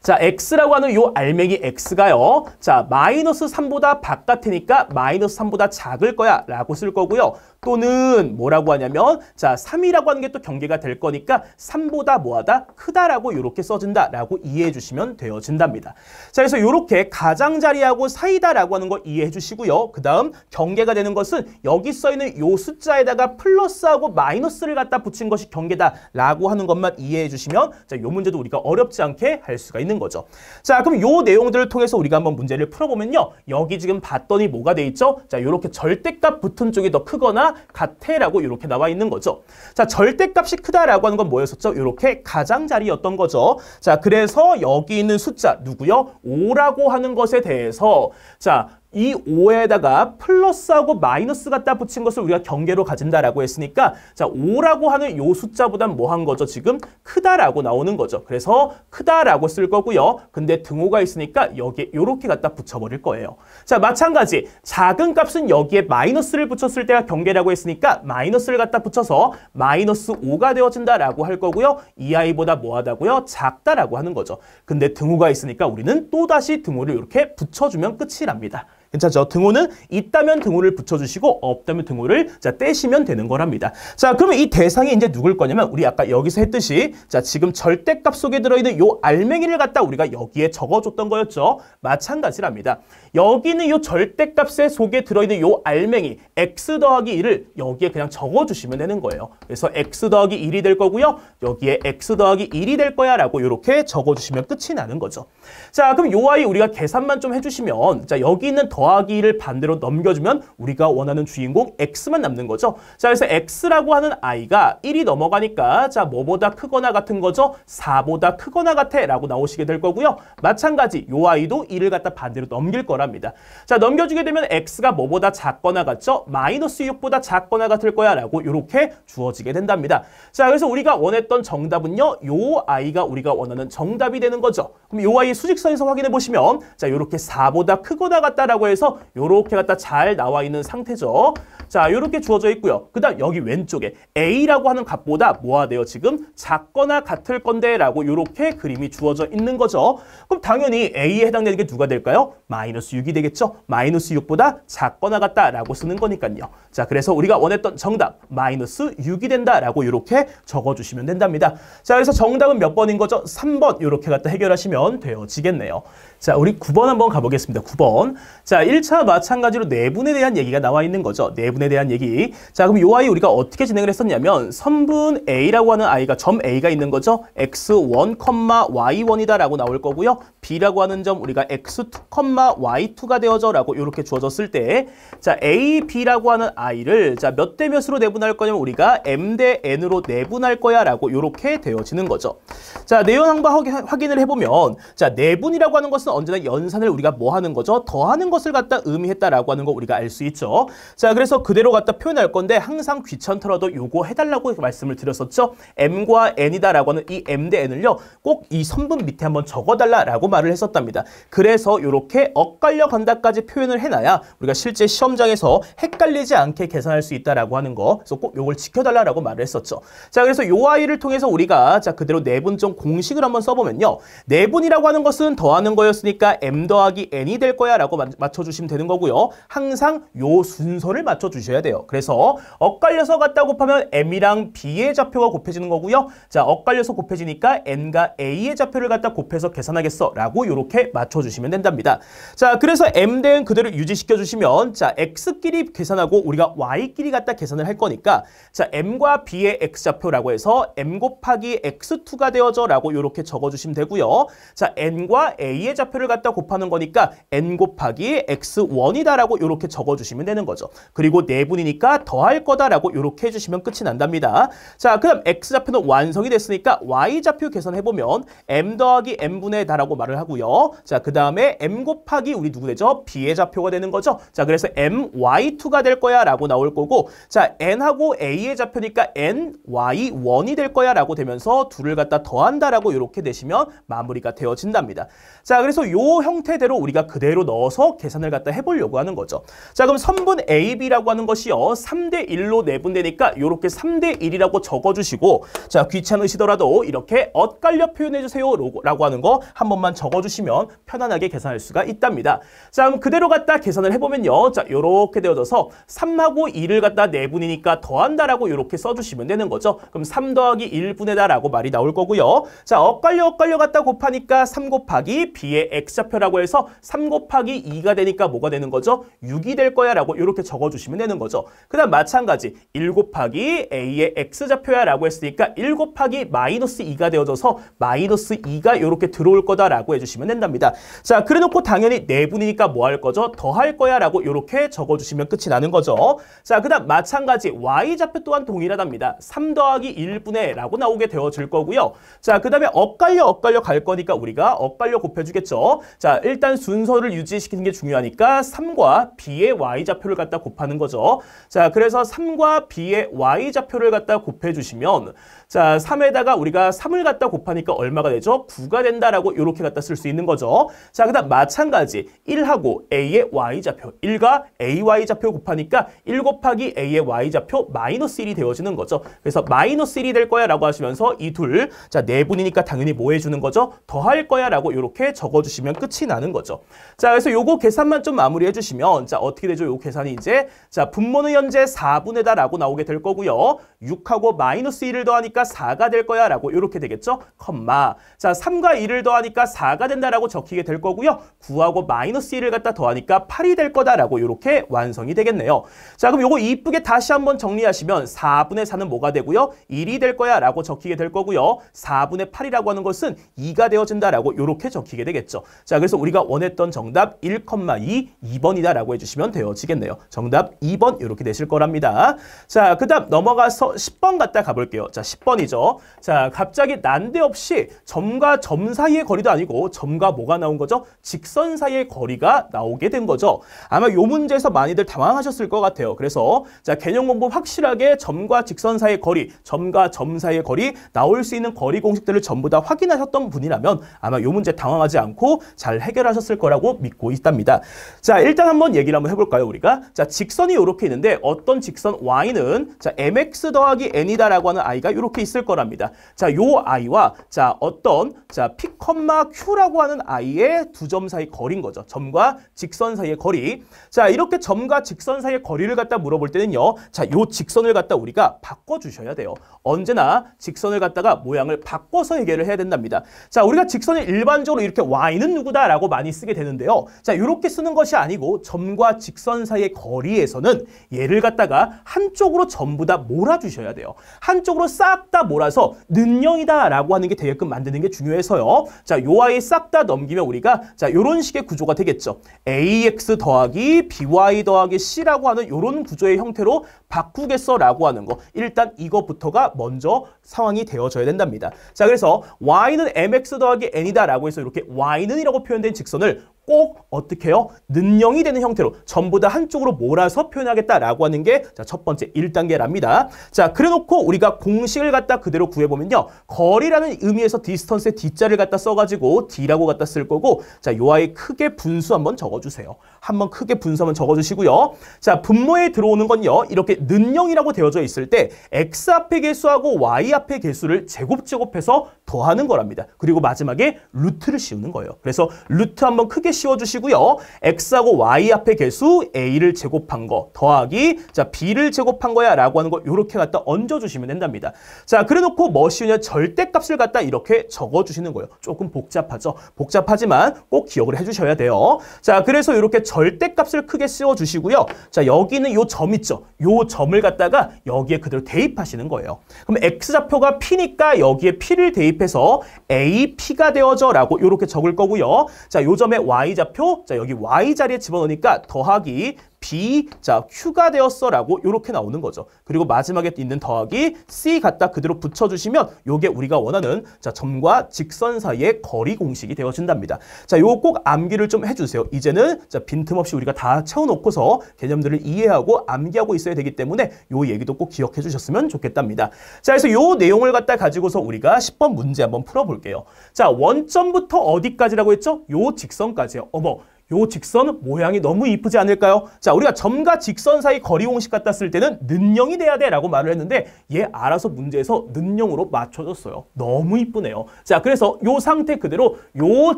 자, x라고 하는 요 알맹이 x가요. 자, 마이너스 3보다 바깥이니까 마이너스 3보다 작을 거야 라고 쓸 거고요. 또는 뭐라고 하냐면 자, 3이라고 하는 게 또 경계가 될 거니까 3보다 뭐하다? 크다라고 이렇게 써진다 라고 이해해 주시면 되어진답니다. 자, 그래서 이렇게 가장자리하고 사이다라고 하는 거 이해해 주시고요. 그 다음 경계가 되는 것은 여기 써있는 요 숫자에다가 플러스하고 마이너스를 갖다 붙인 것이 경계다 라고 하는 것만 이해해 주시면 자, 요 문제도 우리가 어렵지 않게 할 수가 있는 거죠. 자, 그럼 요 내용들을 통해서 우리가 한번 문제를 풀어보면요. 여기 지금 봤더니 뭐가 돼 있죠? 자, 요렇게 절대값 붙은 쪽이 더 크거나 같애라고 이렇게 나와 있는 거죠. 자, 절대값이 크다라고 하는 건 뭐였었죠? 이렇게 가장자리였던 거죠. 자, 그래서 여기 있는 숫자 누구요? 5라고 하는 것에 대해서 자, 이 5에다가 플러스하고 마이너스 갖다 붙인 것을 우리가 경계로 가진다라고 했으니까 자, 5라고 하는 요 숫자보단 뭐 한 거죠? 지금 크다라고 나오는 거죠. 그래서 크다라고 쓸 거고요. 근데 등호가 있으니까 여기에 요렇게 갖다 붙여버릴 거예요. 자, 마찬가지 작은 값은 여기에 마이너스를 붙였을 때가 경계라고 했으니까 마이너스를 갖다 붙여서 마이너스 5가 되어진다라고 할 거고요. 이 아이보다 뭐하다고요? 작다라고 하는 거죠. 근데 등호가 있으니까 우리는 또다시 등호를 이렇게 붙여주면 끝이랍니다. 괜찮죠? 등호는 있다면 등호를 붙여주시고 없다면 등호를 자, 떼시면 되는 거랍니다. 자, 그러면 이 대상이 이제 누굴 거냐면 우리 아까 여기서 했듯이 자, 지금 절대값 속에 들어있는 요 알맹이를 갖다 우리가 여기에 적어줬던 거였죠. 마찬가지랍니다. 여기는 요 절대값의 속에 들어있는 요 알맹이 x 더하기 1을 여기에 그냥 적어주시면 되는 거예요. 그래서 x 더하기 1이 될 거고요. 여기에 x 더하기 1이 될 거야 라고 이렇게 적어주시면 끝이 나는 거죠. 자, 그럼 요 아이 우리가 계산만 좀 해주시면 자, 여기 있는 더하기 1을 반대로 넘겨주면 우리가 원하는 주인공 x만 남는 거죠. 자, 그래서 x라고 하는 i가 1이 넘어가니까 자, 뭐보다 크거나 같은 거죠? 4보다 크거나 같아 라고 나오시게 될 거고요. 마찬가지 요 아이도 1을 갖다 반대로 넘길 거랍니다. 자, 넘겨주게 되면 x가 뭐보다 작거나 같죠? 마이너스 6보다 작거나 같을 거야 라고 이렇게 주어지게 된답니다. 자, 그래서 우리가 원했던 정답은요. 요 아이가 우리가 원하는 정답이 되는 거죠. 그럼 요 아이 수직선에서 확인해 보시면 자, 이렇게 4보다 크거나 같다라고 해서 요렇게 갖다 잘 나와 있는 상태죠. 자, 요렇게 주어져 있고요. 그 다음 여기 왼쪽에 A라고 하는 값보다 뭐가 돼요? 지금 작거나 같을 건데 라고 요렇게 그림이 주어져 있는 거죠. 그럼 당연히 A에 해당되는 게 누가 될까요? 마이너스 6이 되겠죠. 마이너스 6보다 작거나 같다라고 쓰는 거니까요. 자, 그래서 우리가 원했던 정답 마이너스 6이 된다라고 요렇게 적어주시면 된답니다. 자, 그래서 정답은 몇 번인 거죠? 3번 요렇게 갖다 해결하시면 되어지겠네요. 자, 우리 9번 한번 가보겠습니다. 9번. 자, 1차 마찬가지로 내분에 대한 얘기가 나와 있는 거죠. 내분에 대한 얘기. 자, 그럼 요 아이 우리가 어떻게 진행을 했었냐면 선분 A라고 하는 아이가 점 A가 있는 거죠. x1, y1이다 라고 나올 거고요. B라고 하는 점 우리가 x2, y2가 되어져 라고 이렇게 주어졌을 때 자, A, B라고 하는 아이를 자, 몇 대 몇으로 내분할 거냐면 우리가 m 대 n으로 내분할 거야 라고 이렇게 되어지는 거죠. 자, 내용 한번 확인을 해보면 자, 내분이라고 하는 것은 언제나 연산을 우리가 뭐 하는 거죠? 더하는 것을 갖다 의미했다라고 하는 거 우리가 알 수 있죠. 자, 그래서 그대로 갖다 표현할 건데 항상 귀찮더라도 요거 해달라고 말씀을 드렸었죠. m과 n이다라고 하는 이 m 대 n을요 꼭 이 선분 밑에 한번 적어달라라고 말을 했었답니다. 그래서 이렇게 엇갈려 간다까지 표현을 해놔야 우리가 실제 시험장에서 헷갈리지 않게 계산할 수 있다라고 하는 거. 그래서 꼭 요걸 지켜달라고 말을 했었죠. 자, 그래서 요 아이를 통해서 우리가 자, 그대로 내분점 공식을 한번 써보면요. 내분이라고 하는 것은 더하는 거였으니까 m 더하기 n이 될 거야 라고 맞춰주시면 되는 거고요. 항상 요 순서를 맞춰주셔야 돼요. 그래서 엇갈려서 갖다 곱하면 m이랑 b의 좌표가 곱해지는 거고요. 자, 엇갈려서 곱해지니까 n과 a의 좌표를 갖다 곱해서 계산하겠어 라고 이렇게 맞춰주시면 된답니다. 자, 그래서 m 대 n 그대로 유지시켜 주시면 자, x끼리 계산하고 우리가 y끼리 갖다 계산을 할 거니까 자, m과 b의 x좌표라고 해서 m 곱하기 x2가 되어져 라고 이렇게 적어주시면 되고요. 자, n과 a의 좌표를 갖다 곱하는 거니까 n 곱하기 x1이다라고 이렇게 적어주시면 되는 거죠. 그리고 내분이니까 더할 거다라고 이렇게 해주시면 끝이 난답니다. 자, 그다음 x좌표는 완성이 됐으니까 y좌표 계산해보면 m 더하기 m분의 다라고 말을 하고요. 자, 그 다음에 m 곱하기 우리 누구 되죠? b의 좌표가 되는 거죠. 자, 그래서 my2가 될 거야 라고 나올 거고, 자, n하고 a의 좌표니까 ny1이 될 거야 라고 되면서 둘을 갖다 더한다라고 이렇게 되시면 마무리가 되어진답니다. 자, 그래서 요 형태대로 우리가 그대로 넣어서 계산을 갖다 해보려고 하는 거죠. 자, 그럼 선분 AB라고 하는 것이요. 3대 1로 내분되니까 이렇게 3대 1이라고 적어주시고, 자, 귀찮으시더라도 이렇게 엇갈려 표현해주세요 라고 하는 거 한 번만 적어주시면 편안하게 계산할 수가 있답니다. 자, 그럼 그대로 갖다 계산을 해보면요. 자, 요렇게 되어져서 3하고 2를 갖다 내분이니까 더한다라고 이렇게 써주시면 되는 거죠. 그럼 3 더하기 1분의다 라고 말이 나올 거고요. 자, 엇갈려 갖다 곱하니까 3 곱하기 b의 x좌표라고 해서 3 곱하기 2가 되니까 뭐가 되는 거죠? 6이 될 거야 라고 이렇게 적어주시면 되는 거죠. 그 다음 마찬가지 1 곱하기 a의 x좌표야 라고 했으니까 1 곱하기 마이너스 2가 되어져서 마이너스 2가 이렇게 들어올 거다라고 해주시면 된답니다. 자, 그래놓고 당연히 내분이니까 뭐 할 거죠? 더 할 거야 라고 이렇게 적어주시면 끝이 나는 거죠. 자, 그 다음 마찬가지 y좌표 또한 동일하답니다. 3 더하기 1분의 라고 나오게 되어질 거고요. 자, 그 다음에 엇갈려 갈 거니까 우리가 엇갈려 곱해주겠죠. 자, 일단 순서를 유지시키는 게 중요하니까 3과 b의 y좌표를 갖다 곱하는 거죠. 자, 그래서 3과 b의 y좌표를 갖다 곱해주시면, 자, 3에다가 우리가 3을 갖다 곱하니까 얼마가 되죠? 9가 된다라고 이렇게 갖다 쓸 수 있는 거죠. 자, 그 다음 마찬가지 1하고 a의 y좌표, 1과 ay좌표 곱하니까 1 곱하기 a의 y좌표 마이너스 1이 되어지는 거죠. 그래서 마이너스 1이 될 거야 라고 하시면서 이 둘, 자, 내분이니까 당연히 뭐 해주는 거죠? 더할 거야 라고 이렇게 적어주시면 끝이 나는 거죠. 자, 그래서 요거 계산만 좀 마무리해 주시면, 자, 어떻게 되죠? 요 계산이 이제, 자, 분모는 현재 4분의 다 라고 나오게 될 거고요. 6하고 마이너스 1을 더하니까 4가 될 거야 라고 이렇게 되겠죠? 컴마. 자, 3과 2를 더하니까 4가 된다라고 적히게 될 거고요. 9하고 마이너스 1을 갖다 더하니까 8이 될 거다라고 이렇게 완성이 되겠네요. 자, 그럼 요거 이쁘게 다시 한번 정리하시면 4분의 4는 뭐가 되고요? 1이 될 거야 라고 적히게 될 거고요. 4분의 8이라고 하는 것은 2가 되어진다라고 이렇게 적히게 되겠죠. 자, 그래서 우리가 원했던 정답 1,2, 2번이다 라고 해주시면 되어지겠네요. 정답 2번 이렇게 되실 거랍니다. 자, 그 다음 넘어가서 10번 갖다 가볼게요. 자, 10번이죠. 자, 갑자기 난데없이 점과 점 사이의 거리도 아니고 점과 뭐가 나온 거죠? 직선 사이의 거리가 나오게 된 거죠. 아마 요 문제에서 많이들 당황하셨을 것 같아요. 그래서 자, 개념 공부 확실하게 점과 직선 사이의 거리, 점과 점 사이의 거리, 나올 수 있는 거리 공식들을 전부 다 확인하셨던 분이라면 아마 요 문제 당황하지 않고 잘 해결하셨을 거라고 믿고 있답니다. 자, 일단 한번 얘기를 한번 해볼까요, 우리가? 자, 직선이 이렇게 있는데 어떤 직선 y는 자, mx 더하기 n이다라고 하는 i가 이렇게 있을 거랍니다. 자, 요 i와 자, 어떤 자, p, q라고 하는 i의 두 점 사이 거리인 거죠. 점과 직선 사이의 거리. 자, 이렇게 점과 직선 사이의 거리를 갖다 물어볼 때는요. 자, 요 직선을 갖다 우리가 바꿔 주셔야 돼요. 언제나 직선을 갖다가 모양을 바꿔서 해결을 해야 된답니다. 자, 우리가 직선을 일반적으로 이렇게 y는 누구다라고 많이 쓰게 되는데요. 자, 이렇게 쓰는 것이 아니고 점과 직선 사이의 거리에서는 얘를 갖다가 한쪽으로 전부 다 몰아주셔야 돼요. 한쪽으로 싹 다 몰아서 는영이다라고 하는 게 되게끔 만드는 게 중요해서요. 자, 요 아이 싹 다 넘기면 우리가 자, 요런 식의 구조가 되겠죠. ax 더하기 by 더하기 c라고 하는 요런 구조의 형태로 바꾸겠어라고 하는 거. 일단 이거부터가 먼저 상황이 되어져야 된답니다. 자, 그래서 y는 mx 더하기 n이다라고 해서 이렇게 y는이라고 표현된 직선을 꼭 어떻게 해요? 는영이 되는 형태로 전부 다 한쪽으로 몰아서 표현하겠다라고 하는 게 자, 첫 번째 1단계랍니다. 자, 그래놓고 우리가 공식을 갖다 그대로 구해보면요. 거리라는 의미에서 디스턴스의 d자를 갖다 써가지고 d라고 갖다 쓸 거고, 자, 요 아이 크게 분수 한번 적어주세요. 한번 크게 분수 한번 적어주시고요. 자, 분모에 들어오는 건요. 이렇게 는영이라고 되어져 있을 때 x 앞의 개수하고 y 앞의 개수를 제곱해서 더하는 거랍니다. 그리고 마지막에 루트를 씌우는 거예요. 그래서 루트 한번 크게 씌워주시고요. x하고 y 앞의 개수 a를 제곱한 거 더하기 자, b를 제곱한 거야 라고 하는 거 이렇게 갖다 얹어주시면 된답니다. 자, 그래놓고 뭐 씌우냐? 절대값을 갖다 이렇게 적어주시는 거예요. 조금 복잡하죠. 복잡하지만 꼭 기억을 해주셔야 돼요. 자, 그래서 이렇게 절대값을 크게 씌워주시고요. 자, 여기는 요 점 있죠. 요 점을 갖다가 여기에 그대로 대입하시는 거예요. 그럼 X좌표가 P니까 여기에 P를 대입해서 AP가 되어져 라고 이렇게 적을 거고요. 자, 요 점에 Y좌표, 자, 여기 Y 자리에 집어넣으니까 더하기 B, 자, Q가 되었어 라고 이렇게 나오는 거죠. 그리고 마지막에 있는 더하기 C 갖다 그대로 붙여주시면 요게 우리가 원하는 자, 점과 직선 사이의 거리 공식이 되어진답니다. 자, 요거 꼭 암기를 좀 해주세요. 이제는 자, 빈틈없이 우리가 다 채워놓고서 개념들을 이해하고 암기하고 있어야 되기 때문에 요 얘기도 꼭 기억해 주셨으면 좋겠답니다. 자, 그래서 요 내용을 갖다 가지고서 우리가 10번 문제 한번 풀어볼게요. 자, 원점부터 어디까지라고 했죠? 요 직선까지요. 어머. 요 직선 모양이 너무 이쁘지 않을까요? 자, 우리가 점과 직선 사이 거리 공식 갖다 쓸 때는 는영이 돼야 돼 라고 말을 했는데 얘 알아서 문제에서 는영으로 맞춰줬어요. 너무 이쁘네요. 자, 그래서 요 상태 그대로 요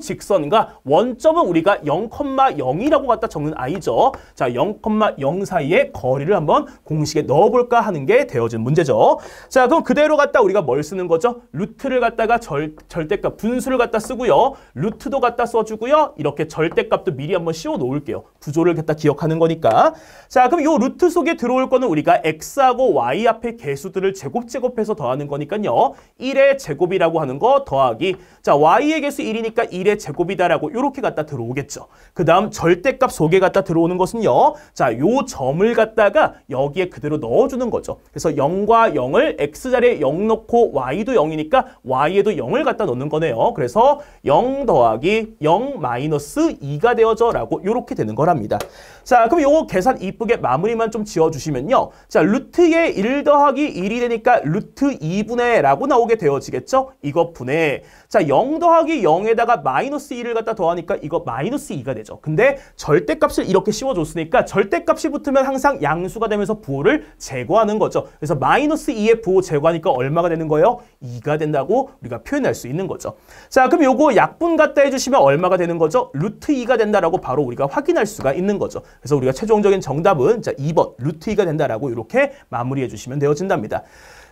직선과 원점은 우리가 0,0이라고 갖다 적는 아이죠. 자, 0,0 사이의 거리를 한번 공식에 넣어볼까 하는 게 되어진 문제죠. 자, 그럼 그대로 갖다 우리가 뭘 쓰는 거죠? 루트를 갖다가 절대값 분수를 갖다 쓰고요. 루트도 갖다 써주고요. 이렇게 절대값도 미리 한번 씌워 놓을게요. 구조를 갖다 기억하는 거니까. 자, 그럼 요 루트 속에 들어올 거는 우리가 x하고 y 앞에 개수들을 제곱해서 더하는 거니까요. 1의 제곱이라고 하는 거 더하기. 자, y의 개수 1이니까 1의 제곱이다라고 요렇게 갖다 들어오겠죠. 그 다음 절대값 속에 갖다 들어오는 것은요. 자, 요 점을 갖다가 여기에 그대로 넣어주는 거죠. 그래서 0과 0을 x자리에 0 넣고 y도 0이니까 y에도 0을 갖다 넣는 거네요. 그래서 0 더하기 0 마이너스 2가 되어져 라고 이렇게 되는 거랍니다. 자, 그럼 요거 계산 이쁘게 마무리만 좀 지어주시면요. 자, 루트에 1 더하기 1이 되니까 루트 2분의 라고 나오게 되어지겠죠? 이거 분의. 자, 0 더하기 0에다가 마이너스 2를 갖다 더하니까 이거 마이너스 2가 되죠. 근데 절대값을 이렇게 씌워줬으니까 절대값이 붙으면 항상 양수가 되면서 부호를 제거하는 거죠. 그래서 마이너스 2의 부호 제거하니까 얼마가 되는 거예요? 2가 된다고 우리가 표현할 수 있는 거죠. 자, 그럼 요거 약분 갖다 해주시면 얼마가 되는 거죠? 루트 2가 된다라고 바로 우리가 확인할 수가 있는 거죠. 그래서 우리가 최종적인 정답은 자, 2번 루트 2가 된다라고 이렇게 마무리해 주시면 되어진답니다.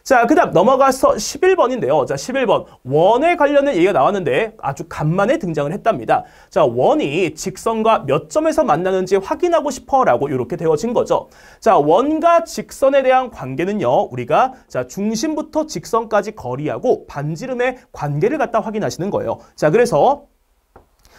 자, 그 다음 넘어가서 11번인데요. 자, 11번. 원에 관련된 얘기가 나왔는데 아주 간만에 등장을 했답니다. 자, 원이 직선과 몇 점에서 만나는지 확인하고 싶어 라고 이렇게 되어진 거죠. 자, 원과 직선에 대한 관계는요. 우리가 자, 중심부터 직선까지 거리하고 반지름의 관계를 갖다 확인하시는 거예요. 자, 그래서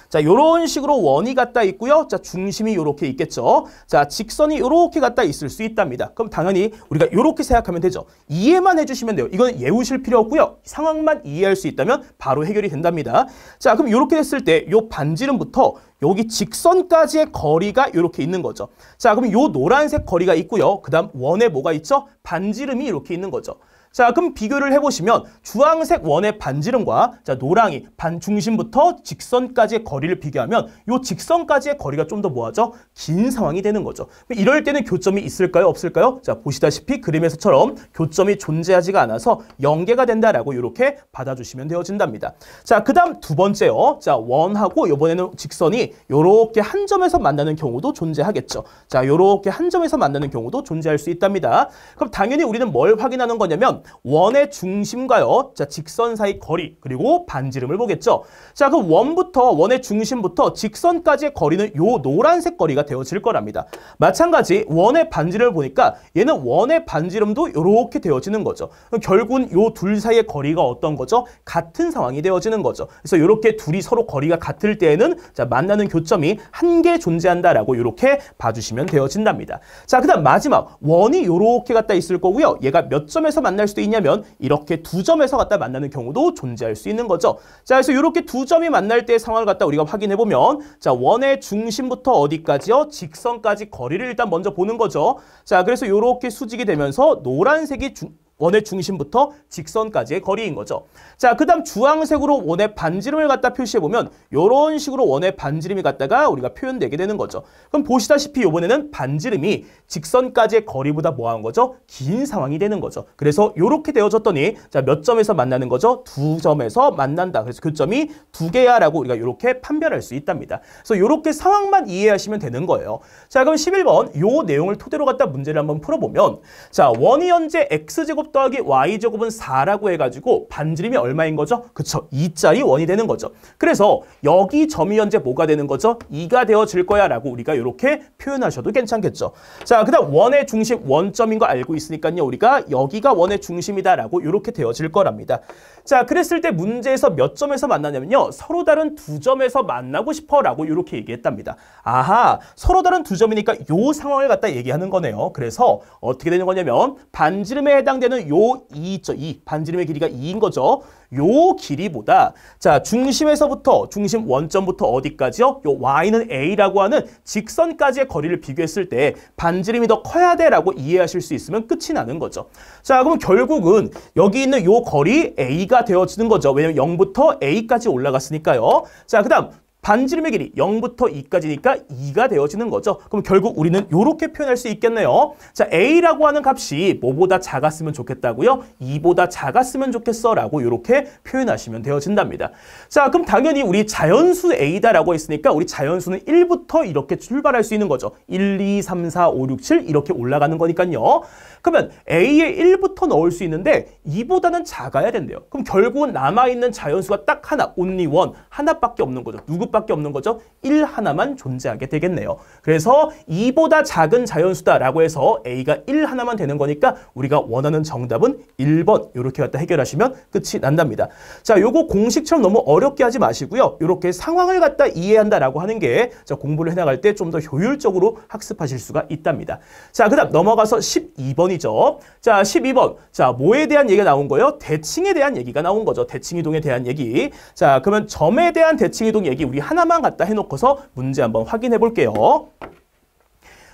자, 요런 식으로 원이 갖다 있고요. 자, 중심이 요렇게 있겠죠. 자, 직선이 요렇게 갖다 있을 수 있답니다. 그럼 당연히 우리가 요렇게 생각하면 되죠. 이해만 해주시면 돼요. 이건 외우실 필요 없고요. 상황만 이해할 수 있다면 바로 해결이 된답니다. 자, 그럼 요렇게 됐을 때 요 반지름부터 여기 직선까지의 거리가 이렇게 있는 거죠. 자, 그럼 요 노란색 거리가 있고요. 그 다음 원에 뭐가 있죠? 반지름이 이렇게 있는 거죠. 자, 그럼 비교를 해보시면 주황색 원의 반지름과 자, 노랑이 반중심부터 직선까지의 거리를 비교하면 이 직선까지의 거리가 좀 더 뭐하죠? 긴 상황이 되는 거죠. 이럴 때는 교점이 있을까요? 없을까요? 자, 보시다시피 그림에서처럼 교점이 존재하지가 않아서 연계가 된다라고 이렇게 받아주시면 되어진답니다. 자, 그 다음 두 번째요. 자, 원하고 이번에는 직선이 이렇게 한 점에서 만나는 경우도 존재하겠죠. 자, 이렇게 한 점에서 만나는 경우도 존재할 수 있답니다. 그럼 당연히 우리는 뭘 확인하는 거냐면 원의 중심과요. 자, 직선 사이 거리 그리고 반지름을 보겠죠. 자, 그럼 원의 중심부터 직선까지의 거리는 요 노란색 거리가 되어질 거랍니다. 마찬가지 원의 반지름을 보니까 얘는 원의 반지름도 이렇게 되어지는 거죠. 결국은 요 둘 사이의 거리가 어떤 거죠? 같은 상황이 되어지는 거죠. 그래서 이렇게 둘이 서로 거리가 같을 때에는 자, 만나는 교점이 한 개 존재한다라고 이렇게 봐주시면 되어진답니다. 자, 그다음 마지막 원이 이렇게 갖다 있을 거고요. 얘가 몇 점에서 만날 수도 있냐면 이렇게 두 점에서 갖다 만나는 경우도 존재할 수 있는 거죠. 자, 그래서 이렇게 두 점이 만날 때의 상황을 갖다 우리가 확인해 보면 자, 원의 중심부터 어디까지요? 직선까지 거리를 일단 먼저 보는 거죠. 자, 그래서 이렇게 수직이 되면서 노란색이 원의 중심부터 직선까지의 거리인 거죠. 자, 그 다음 주황색으로 원의 반지름을 갖다 표시해보면 이런 식으로 원의 반지름이 갖다가 우리가 표현되게 되는 거죠. 그럼 보시다시피 이번에는 반지름이 직선까지의 거리보다 뭐한 거죠? 긴 상황이 되는 거죠. 그래서 이렇게 되어졌더니 자, 몇 점에서 만나는 거죠? 두 점에서 만난다. 그래서 교점이 두 개야 라고 우리가 이렇게 판별할 수 있답니다. 그래서 이렇게 상황만 이해하시면 되는 거예요. 자, 그럼 11번 요 내용을 토대로 갖다 문제를 한번 풀어보면 자, 원이 현재 x제곱 Y제곱 더하기 Y제곱은 4라고 해가지고 반지름이 얼마인 거죠? 그쵸, 2짜리 원이 되는 거죠. 그래서 여기 점이 현재 뭐가 되는 거죠? 2가 되어질 거야 라고 우리가 이렇게 표현하셔도 괜찮겠죠. 자, 그 다음 원의 중심 원점인 거 알고 있으니까요. 우리가 여기가 원의 중심이다 라고 이렇게 되어질 거랍니다. 자, 그랬을 때 문제에서 몇 점에서 만나냐면요. 서로 다른 두 점에서 만나고 싶어 라고 이렇게 얘기했답니다. 아하, 서로 다른 두 점이니까 요 상황을 갖다 얘기하는 거네요. 그래서 어떻게 되는 거냐면 반지름에 해당되는 요 2 있죠. 2. 반지름의 길이가 2인 거죠. 요 길이보다 자, 중심에서부터 중심 원점부터 어디까지요? 요 y는 a라고 하는 직선까지의 거리를 비교했을 때 반지름이 더 커야 돼 라고 이해하실 수 있으면 끝이 나는 거죠. 자, 그럼 결국은 여기 있는 요 거리 a가 되어지는 거죠. 왜냐면 0부터 a까지 올라갔으니까요. 자, 그 다음 반지름의 길이 0부터 2까지니까 2가 되어지는 거죠. 그럼 결국 우리는 이렇게 표현할 수 있겠네요. 자, A라고 하는 값이 뭐보다 작았으면 좋겠다고요? 2보다 작았으면 좋겠어 라고 이렇게 표현하시면 되어진답니다. 자, 그럼 당연히 우리 자연수 A다라고 했으니까 우리 자연수는 1부터 이렇게 출발할 수 있는 거죠. 1, 2, 3, 4, 5, 6, 7 이렇게 올라가는 거니까요. 그러면 A에 1부터 넣을 수 있는데 2보다는 작아야 된대요. 그럼 결국은 남아있는 자연수가 딱 하나, only one, 하나밖에 없는 거죠. 누구밖에 없는 거죠? 1 하나만 존재하게 되겠네요. 그래서 2보다 작은 자연수다라고 해서 A가 1 하나만 되는 거니까 우리가 원하는 정답은 1번 이렇게 갖다 해결하시면 끝이 난답니다. 자, 요거 공식처럼 너무 어렵게 하지 마시고요. 이렇게 상황을 갖다 이해한다라고 하는 게 자, 공부를 해나갈 때 좀 더 효율적으로 학습하실 수가 있답니다. 자, 그 다음 넘어가서 12번이죠. 자, 12번. 자, 뭐에 대한 얘기가 나온 거예요? 대칭에 대한 얘기가 나온 거죠. 대칭이동에 대한 얘기. 자, 그러면 점에 대한 대칭이동 얘기 우리 하나만 갖다 해놓고서 문제 한번 확인해 볼게요.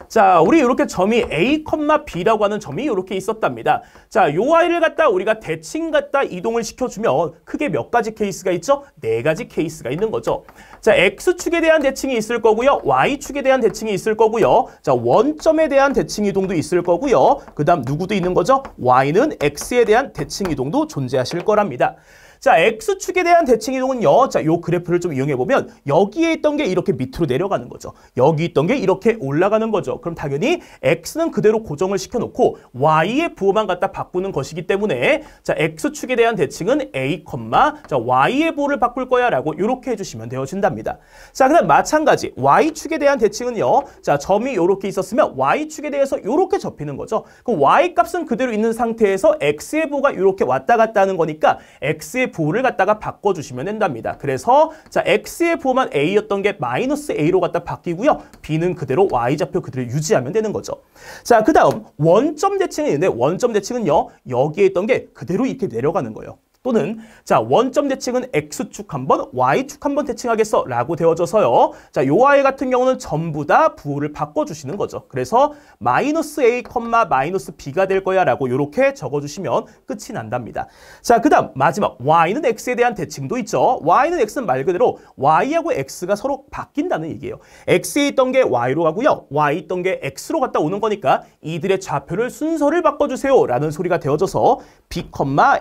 자, 우리 이렇게 점이 A, B라고 하는 점이 이렇게 있었답니다. 자, 요 아이를 갖다 우리가 대칭 갖다 이동을 시켜주면 크게 몇 가지 케이스가 있죠? 4가지 케이스가 있는 거죠. 자, X축에 대한 대칭이 있을 거고요. Y축에 대한 대칭이 있을 거고요. 자, 원점에 대한 대칭 이동도 있을 거고요. 그 다음 누구도 있는 거죠? Y는 X에 대한 대칭 이동도 존재하실 거랍니다. 자, X축에 대한 대칭 이동은요. 자, 요 그래프를 좀 이용해 보면 여기에 있던 게 이렇게 밑으로 내려가는 거죠. 여기 있던 게 이렇게 올라가는 거죠. 그럼 당연히 X는 그대로 고정을 시켜놓고 Y의 부호만 갖다 바꾸는 것이기 때문에 자, X축에 대한 대칭은 A, 자, Y의 부호를 바꿀 거야 라고 이렇게 해주시면 되어진답니다. 자, 그다음 마찬가지 Y축에 대한 대칭은요. 자, 점이 이렇게 있었으면 Y축에 대해서 이렇게 접히는 거죠. 그 Y 값은 그대로 있는 상태에서 X의 부호가 이렇게 왔다 갔다 하는 거니까 X의 부호를 갖다가 바꿔주시면 된답니다. 그래서 자, X의 부호만 A였던 게 마이너스 A로 갖다 바뀌고요. B는 그대로 Y좌표 그대로 유지하면 되는 거죠. 자, 그 다음 원점 대칭이 있는데 원점 대칭은요. 여기에 있던 게 그대로 이렇게 내려가는 거예요. 또는 자, 원점 대칭은 X축 한번, Y축 한번 대칭하겠어 라고 되어져서요. 자, 요 아이 같은 경우는 전부 다 부호를 바꿔주시는 거죠. 그래서 마이너스 A, 마이너스 B가 될 거야 라고 이렇게 적어주시면 끝이 난답니다. 자, 그 다음 마지막 Y는 X에 대한 대칭도 있죠. Y는 X는 말 그대로 Y하고 X가 서로 바뀐다는 얘기예요. X에 있던 게 Y로 가고요. Y 있던 게 X로 갔다 오는 거니까 이들의 좌표를 순서를 바꿔주세요 라는 소리가 되어져서 B,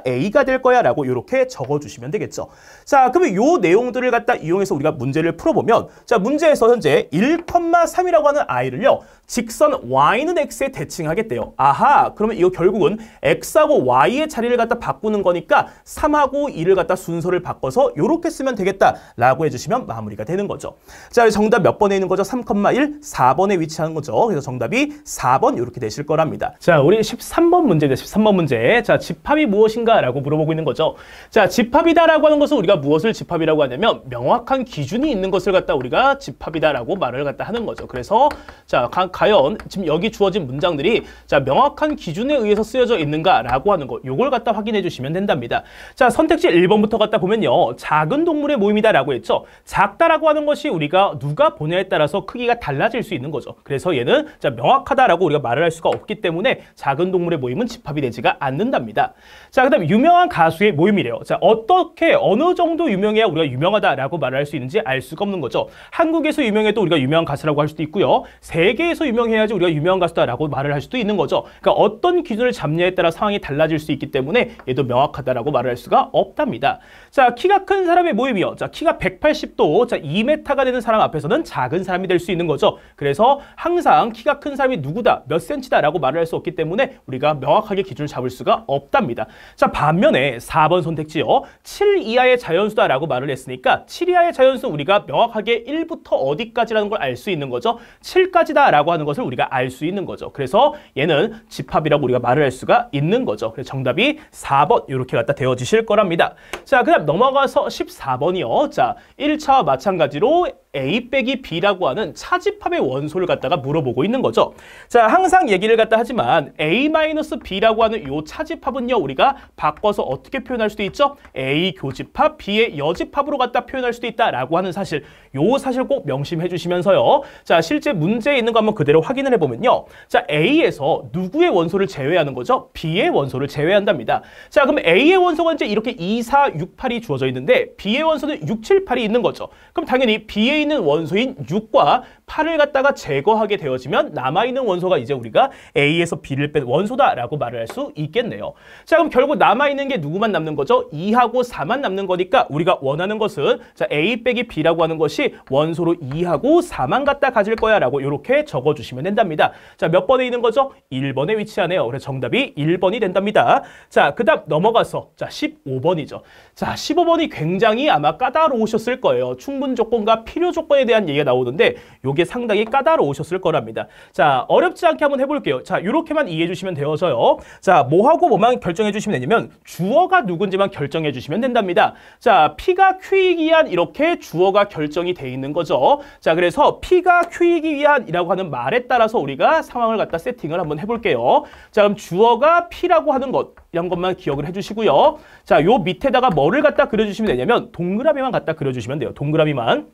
A가 될 거야 라고 이렇게 적어주시면 되겠죠. 자, 그러면 요 내용들을 갖다 이용해서 우리가 문제를 풀어보면 자, 문제에서 현재 1,3이라고 하는 아이를요. 직선 Y는 X에 대칭하겠대요. 아하, 그러면 이거 결국은 X하고 Y의 자리를 갖다 바꾸는 거니까 3하고 2를 갖다 순서를 바꿔서 이렇게 쓰면 되겠다라고 해주시면 마무리가 되는 거죠. 자, 정답 몇 번에 있는 거죠? 3,1, 4번에 위치하는 거죠. 그래서 정답이 4번 이렇게 되실 거랍니다. 자, 우리 13번 문제입니다. 13번 문제. 자, 집합이 무엇인가? 라고 물어보고 있는 거죠. 자, 집합이다라고 하는 것은 우리가 무엇을 집합이라고 하냐면 명확한 기준이 있는 것을 갖다 우리가 집합이다라고 말을 갖다 하는 거죠. 그래서 자, 과연 지금 여기 주어진 문장들이 자, 명확한 기준에 의해서 쓰여져 있는가라고 하는 거 요걸 갖다 확인해 주시면 된답니다. 자, 선택지 1번부터 갖다 보면요. 작은 동물의 모임이다라고 했죠. 작다라고 하는 것이 우리가 누가 보냐에 따라서 크기가 달라질 수 있는 거죠. 그래서 얘는 자, 명확하다라고 우리가 말을 할 수가 없기 때문에 작은 동물의 모임은 집합이 되지가 않는답니다. 자, 그다음 유명한 가수의 모임이래요. 자, 어떻게 어느 정도 유명해야 우리가 유명하다라고 말을 할 수 있는지 알 수가 없는 거죠. 한국에서 유명해도 우리가 유명한 가수라고 할 수도 있고요. 세계에서 비해서 유명해야지 우리가 유명한 가수다라고 말을 할 수도 있는 거죠. 그러니까 어떤 기준을 잡냐에 따라 상황이 달라질 수 있기 때문에 얘도 명확하다라고 말을 할 수가 없답니다. 자, 키가 큰 사람의 모임이요. 자, 키가 180도, 자, 2m가 되는 사람 앞에서는 작은 사람이 될 수 있는 거죠. 그래서 항상 키가 큰 사람이 누구다, 몇 cm다라고 말을 할 수 없기 때문에 우리가 명확하게 기준을 잡을 수가 없답니다. 자, 반면에 4번 선택지요. 7 이하의 자연수다라고 말을 했으니까 7 이하의 자연수는 우리가 명확하게 1부터 어디까지라는 걸 알 수 있는 거죠. 7까지다라고 하는 것을 우리가 알 수 있는 거죠. 그래서 얘는 집합이라고 우리가 말을 할 수가 있는 거죠. 그래서 정답이 4번 이렇게 갖다 되어지실 거랍니다. 자, 그다음 넘어가서 14번이요. 자, 1차와 마찬가지로 A 빼기 B라고 하는 차집합의 원소를 갖다가 물어보고 있는 거죠. 자, 항상 얘기를 갖다 하지만 A-B라고 하는 요 차집합은요, 우리가 바꿔서 어떻게 표현할 수도 있죠? A 교집합, B의 여집합으로 갖다 표현할 수도 있다라고 하는 사실, 요 사실 꼭 명심해 주시면서요. 자, 실제 문제에 있는 거 한번 그대로 확인을 해보면요. 자, A에서 누구의 원소를 제외하는 거죠? B의 원소를 제외한답니다. 자, 그럼 A의 원소가 이제 이렇게 2, 4, 6, 8이 주어져 있는데 B의 원소는 6, 7, 8이 있는 거죠. 그럼 당연히 B에 있는 원소인 6과 8을 갖다가 제거하게 되어지면 남아있는 원소가 이제 우리가 A에서 B를 뺀 원소다라고 말을 할 수 있겠네요. 자, 그럼 결국 남아있는 게 누구만 남는 거죠? 2하고 4만 남는 거니까 우리가 원하는 것은 자, A 빼기 B라고 하는 것이 원소로 2하고 4만 갖다 가질 거야 라고 이렇게 적어주시면 된답니다. 자, 몇 번에 있는 거죠? 1번에 위치하네요. 그래서 정답이 1번이 된답니다. 자, 그 다음 넘어가서 자, 15번이죠. 자, 15번이 굉장히 아마 까다로우셨을 거예요. 충분 조건과 필요 조건에 대한 얘기가 나오는데 요게 상당히 까다로우셨을 거랍니다. 자, 어렵지 않게 한번 해볼게요. 자, 이렇게만 이해해 주시면 되어서요. 자, 뭐하고 뭐만 결정해 주시면 되냐면 주어가 누군지만 결정해 주시면 된답니다. 자, P가 Q이기 위한 이렇게 주어가 결정이 돼 있는 거죠. 자, 그래서 P가 Q이기 위한이라고 하는 말에 따라서 우리가 상황을 갖다 세팅을 한번 해볼게요. 자, 그럼 주어가 P라고 하는 것 이런 것만 기억을 해주시고요. 자, 요 밑에다가 뭐를 갖다 그려주시면 되냐면 동그라미만 갖다 그려주시면 돼요. 동그라미만.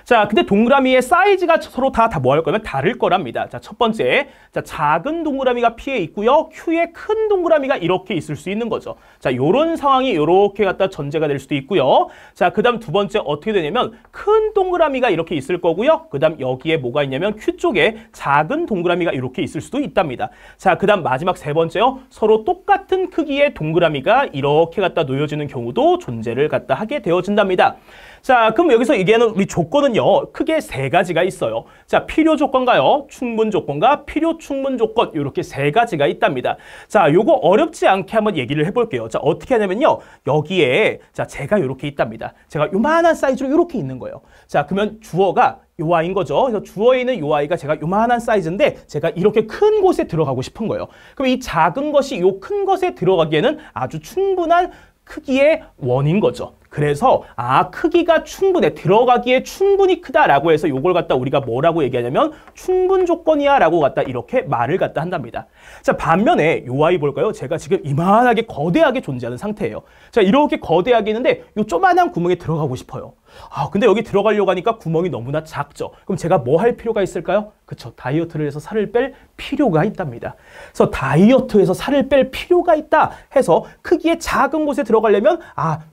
자, 근데 동그라미의 사이즈가 서로 다 뭐 할 거면 다를 거랍니다. 자, 첫 번째. 자, 작은 동그라미가 P에 있고요. Q에 큰 동그라미가 이렇게 있을 수 있는 거죠. 자, 요런 상황이 요렇게 갖다 전제가 될 수도 있고요. 자, 그 다음 두 번째 어떻게 되냐면 큰 동그라미가 이렇게 있을 거고요. 그 다음 여기에 뭐가 있냐면 Q 쪽에 작은 동그라미가 이렇게 있을 수도 있답니다. 자, 그 다음 마지막 세 번째요. 서로 똑같은 크기의 동그라미가 이렇게 갖다 놓여지는 경우도 존재를 갖다 하게 되어진답니다. 자, 그럼 여기서 얘기하는 우리 조건은요, 크게 세 가지가 있어요. 자, 필요 조건과요, 충분 조건과 필요 충분 조건, 이렇게 세 가지가 있답니다. 자, 요거 어렵지 않게 한번 얘기를 해볼게요. 자, 어떻게 하냐면요, 여기에, 자, 제가 이렇게 있답니다. 제가 요만한 사이즈로 이렇게 있는 거예요. 자, 그러면 주어가 요 아이인 거죠. 그래서 주어에 있는 요 아이가 제가 요만한 사이즈인데 제가 이렇게 큰 곳에 들어가고 싶은 거예요. 그럼 이 작은 것이 요 큰 것에 들어가기에는 아주 충분한 크기의 원인 거죠. 그래서 크기가 충분해, 들어가기에 충분히 크다라고 해서 요걸 갖다 우리가 뭐라고 얘기하냐면 충분 조건이야 라고 갖다 이렇게 말을 갖다 한답니다. 자, 반면에 요 아이 볼까요? 제가 지금 이만하게 거대하게 존재하는 상태예요. 자, 이렇게 거대하게 있는데 요 조만한 구멍에 들어가고 싶어요. 근데 여기 들어가려고 하니까 구멍이 너무나 작죠. 그럼 제가 뭐 할 필요가 있을까요? 그쵸, 다이어트를 해서 살을 뺄 필요가 있답니다. 그래서 다이어트에서 살을 뺄 필요가 있다 해서 크기의 작은 곳에 들어가려면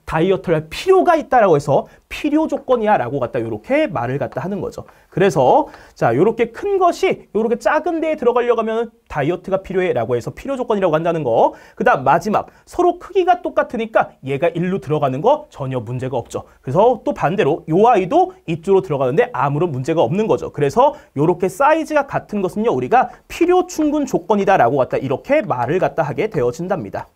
다이어트를 할 필요가 있다라고 해서 필요 조건이야 라고 갖다 이렇게 말을 갖다 하는 거죠. 그래서 자, 요렇게 큰 것이 요렇게 작은 데에 들어가려고 하면 다이어트가 필요해 라고 해서 필요 조건이라고 한다는 거. 그 다음 마지막, 서로 크기가 똑같으니까 얘가 일로 들어가는 거 전혀 문제가 없죠. 그래서 또 반대로 요 아이도 이쪽으로 들어가는데 아무런 문제가 없는 거죠. 그래서 요렇게 사이즈가 같은 것은요, 우리가 필요 충분 조건이다 라고 갖다 이렇게 말을 갖다 하게 되어진답니다.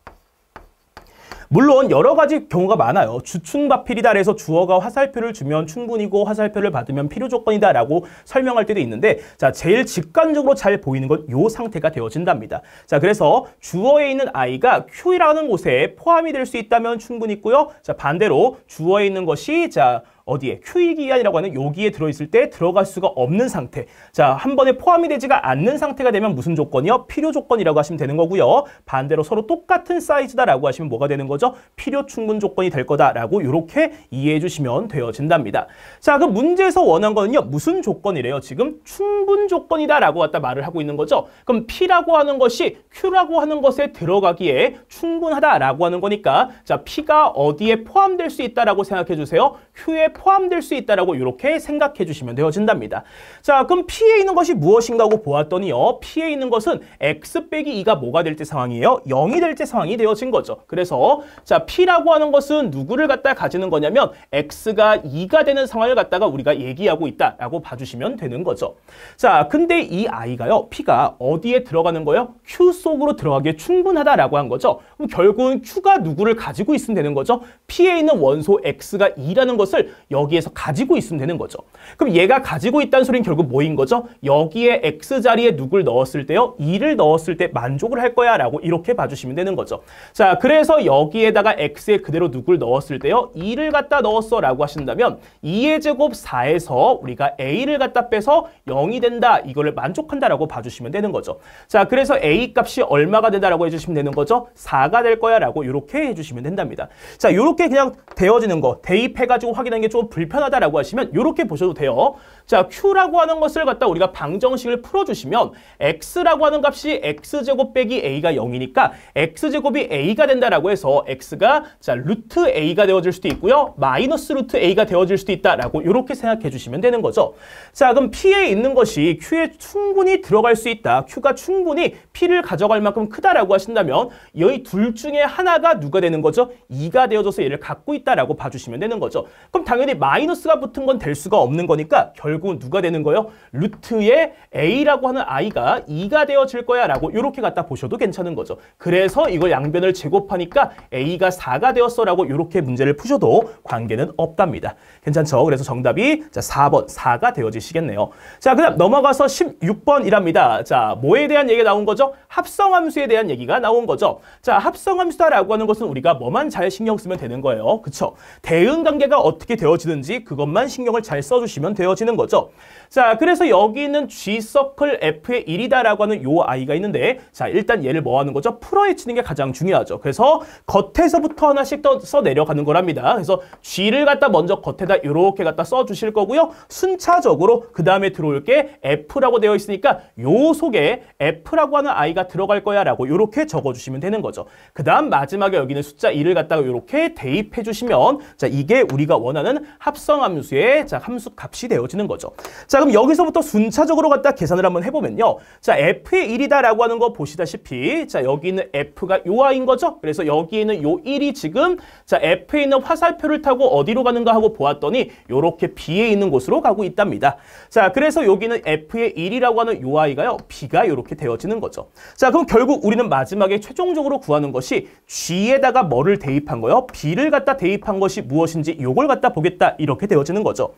물론 여러 가지 경우가 많아요. 주충받필이다 그래서 주어가 화살표를 주면 충분이고 화살표를 받으면 필요 조건이다 라고 설명할 때도 있는데, 자, 제일 직관적으로 잘 보이는 건 요 상태가 되어진답니다. 자, 그래서 주어에 있는 아이가 Q라는 곳에 포함이 될 수 있다면 충분히 있고요. 자, 반대로 주어에 있는 것이 자, 어디에? Q이기 위한이라고 하는 여기에 들어있을 때 들어갈 수가 없는 상태. 자, 한 번에 포함이 되지가 않는 상태가 되면 무슨 조건이요? 필요 조건이라고 하시면 되는 거고요. 반대로 서로 똑같은 사이즈다라고 하시면 뭐가 되는 거죠? 필요 충분 조건이 될 거다라고 이렇게 이해해 주시면 되어진답니다. 자, 그럼 문제에서 원한 거는요, 무슨 조건이래요? 지금 충분 조건이다라고 갖다 말을 하고 있는 거죠. 그럼 P라고 하는 것이 Q라고 하는 것에 들어가기에 충분하다라고 하는 거니까, 자, P가 어디에 포함될 수 있다라고 생각해 주세요. Q에 포함될 수 있다라고 이렇게 생각해 주시면 되어진답니다. 자, 그럼 P에 있는 것이 무엇인가 하고 보았더니요. P에 있는 것은 X 빼기 2가 뭐가 될 때 상황이에요? 0이 될 때 상황이 되어진 거죠. 그래서 자, P라고 하는 것은 누구를 갖다 가지는 거냐면 X가 2가 되는 상황을 갖다가 우리가 얘기하고 있다라고 봐주시면 되는 거죠. 자, 근데 이 I가요. P가 어디에 들어가는 거예요? Q 속으로 들어가기에 충분하다라고 한 거죠. 그럼 결국은 Q가 누구를 가지고 있으면 되는 거죠? P에 있는 원소 X가 2라는 것을 여기에서 가지고 있으면 되는 거죠. 그럼 얘가 가지고 있다는 소리는 결국 뭐인 거죠? 여기에 X 자리에 누굴 넣었을 때요? 2를 넣었을 때 만족을 할 거야 라고 이렇게 봐주시면 되는 거죠. 자, 그래서 여기에다가 X에 그대로 누굴 넣었을 때요? 2를 갖다 넣었어 라고 하신다면 2의 제곱 4에서 우리가 A를 갖다 빼서 0이 된다. 이거를 만족한다라고 봐주시면 되는 거죠. 자, 그래서 A 값이 얼마가 된다라고 해주시면 되는 거죠? 4가 될 거야 라고 이렇게 해주시면 된답니다. 자, 이렇게 그냥 되어지는 거 대입해가지고 확인하는 게 좀 불편하다라고 하시면 이렇게 보셔도 돼요. 자, Q라고 하는 것을 갖다 우리가 방정식을 풀어주시면 X라고 하는 값이 X제곱 빼기 A가 0이니까 X제곱이 A가 된다라고 해서 X가 자, 루트 A가 되어질 수도 있고요. 마이너스 루트 A가 되어질 수도 있다라고 이렇게 생각해 주시면 되는 거죠. 자, 그럼 P에 있는 것이 Q에 충분히 들어갈 수 있다. Q가 충분히 P를 가져갈 만큼 크다라고 하신다면 이 둘 중에 하나가 누가 되는 거죠? 2가 되어져서 얘를 갖고 있다라고 봐주시면 되는 거죠. 그럼 당연히 마이너스가 붙은 건 될 수가 없는 거니까 결국은 누가 되는 거예요? 루트의 A라고 하는 I가 2가 되어질 거야 라고 이렇게 갖다 보셔도 괜찮은 거죠. 그래서 이걸 양변을 제곱하니까 A가 4가 되었어 라고 이렇게 문제를 푸셔도 관계는 없답니다. 괜찮죠? 그래서 정답이 자 4번 4가 되어지시겠네요. 자, 그 다음 넘어가서 16번이랍니다. 자, 뭐에 대한 얘기가 나온 거죠? 합성함수에 대한 얘기가 나온 거죠. 자, 합성함수다라고 하는 것은 우리가 뭐만 잘 신경 쓰면 되는 거예요. 그쵸? 대응관계가 어떻게 되어지는지 그것만 신경을 잘 써주시면 되어지는 거죠. 자, 그래서 여기 있는 G서클 F의 1이다라고 하는 요 I가 있는데 자, 일단 얘를 뭐 하는 거죠? 풀어헤치는 게 가장 중요하죠. 그래서 겉에서부터 하나씩 써 내려가는 거랍니다. 그래서 G를 갖다 먼저 겉에다 이렇게 갖다 써주실 거고요. 순차적으로 그 다음에 들어올 게 F라고 되어 있으니까 요 속에 F라고 하는 I가 들어갈 거야 라고 이렇게 적어주시면 되는 거죠. 그 다음 마지막에 여기는 숫자 2를 갖다가 이렇게 대입해 주시면 자, 이게 우리가 원하는 합성함수의 자, 함수 값이 되어지는 거죠. 자, 그럼 여기서부터 순차적으로 갖다 계산을 한번 해보면요. 자, F의 1이다라고 하는 거 보시다시피 자, 여기 있는 F가 요 I인 거죠. 그래서 여기 있는 요 1이 지금 자, F에 있는 화살표를 타고 어디로 가는가 하고 보았더니 요렇게 B에 있는 곳으로 가고 있답니다. 자, 그래서 여기는 F의 1이라고 하는 요 I가요. B가 요렇게 되어지는 거죠. 자, 그럼 결국 우리는 마지막에 최종적으로 구하는 것이 G에다가 뭐를 대입한 거요? B를 갖다 대입한 것이 무엇인지 요걸 갖다 보겠다. 이렇게 되어지는 거죠.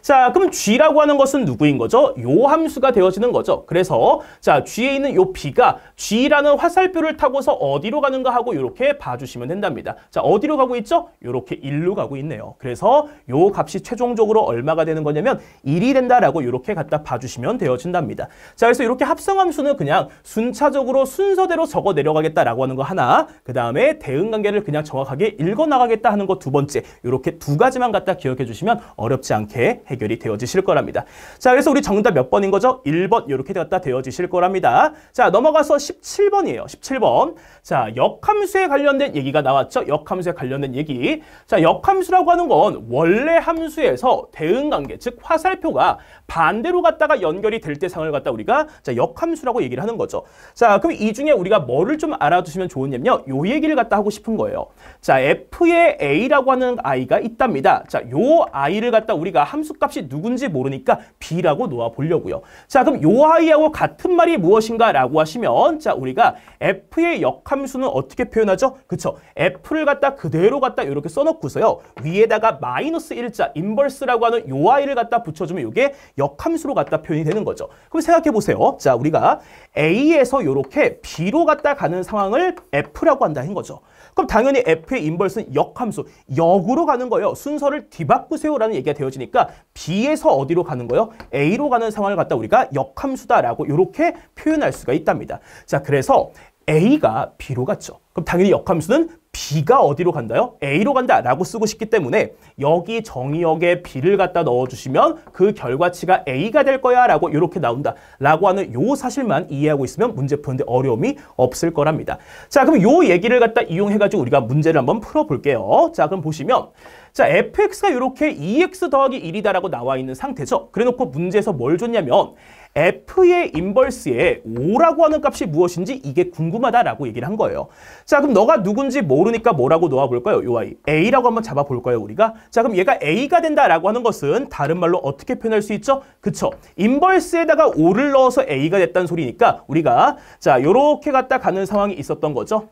자, 그럼 G라고 하는 것은 누구인 거죠? 요 함수가 되어지는 거죠. 그래서 자, G에 있는 요 B가 G라는 화살표를 타고서 어디로 가는가 하고 이렇게 봐주시면 된답니다. 자, 어디로 가고 있죠? 이렇게 1로 가고 있네요. 그래서 요 값이 최종적으로 얼마가 되는 거냐면 1이 된다라고 이렇게 갖다 봐주시면 되어진답니다. 자, 그래서 이렇게 합성함수는 그냥 순차적으로 순서대로 적어 내려가겠다라고 하는 거 하나, 그 다음에 대응관계를 그냥 정확하게 읽어 나가겠다 하는 거 두 번째, 이렇게 두 가지만 갖다 기억해 주시면 어렵지 않게 해결이 되어지실 거랍니다. 자, 그래서 우리 정답 몇 번인 거죠? 1번 이렇게 갖다 되어지실 거랍니다. 자, 넘어가서 17번이에요. 17번. 자, 역함수에 관련된 얘기가 나왔죠? 역함수에 관련된 얘기. 자, 역함수라고 하는 건 원래 함수에서 대응관계, 즉 화살표가 반대로 갔다가 연결이 될 때 상을 갖다 우리가 자, 역함수라고 얘기를 하는 거죠. 자, 그럼 이 중에 우리가 뭐를 좀 알아두시면 좋으냐면요. 요 얘기를 갖다 하고 싶은 거예요. 자, F의 A라고 하는 I가 있답니다. 자, 요 I를 갖다 우리가 함수값이 누군지 모르니까 B라고 놓아 보려고요. 자, 그럼 요 I하고 같은 말이 무엇인가 라고 하시면 자, 우리가 F의 역함수는 어떻게 표현하죠? 그쵸? F를 갖다 그대로 갖다 이렇게 써놓고서요. 위에다가 마이너스 1자 인버스라고 하는 요 I를 갖다 붙여주면 이게 역함수로 갖다 표현이 되는 거죠. 그럼 생각해 보세요. 자, 우리가 A에서 이렇게 B로 갖다 가는 상황을 F라고 한다 한 거죠. 그럼 당연히 F의 인버스는 역함수, 역으로 가는 거예요. 순서를 뒤바꾸세요라는 얘기가 되어지니까 B에서 어디로 가는 거예요? A로 가는 상황을 갖다 우리가 역함수다라고 이렇게 표현할 수가 있답니다. 자, 그래서 A가 B로 갔죠. 그럼 당연히 역함수는 B가 어디로 간다요? A로 간다라고 쓰고 싶기 때문에 여기 정의역에 B를 갖다 넣어주시면 그 결과치가 A가 될 거야 라고 이렇게 나온다라고 하는 요 사실만 이해하고 있으면 문제 푸는데 어려움이 없을 거랍니다. 자, 그럼 요 얘기를 갖다 이용해가지고 우리가 문제를 한번 풀어볼게요. 자, 그럼 보시면 자, fx가 이렇게 2x 더하기 1이다라고 나와 있는 상태죠. 그래놓고 문제에서 뭘 줬냐면 f의 인버스에 5라고 하는 값이 무엇인지 이게 궁금하다라고 얘기를 한 거예요. 자, 그럼 너가 누군지 모르니까 뭐라고 놓아볼까요? 요 아이. a라고 한번 잡아볼까요, 우리가? 자, 그럼 얘가 a가 된다라고 하는 것은 다른 말로 어떻게 표현할 수 있죠? 그쵸? 인버스에다가 5를 넣어서 a가 됐다는 소리니까 우리가 자, 요렇게 갖다 가는 상황이 있었던 거죠.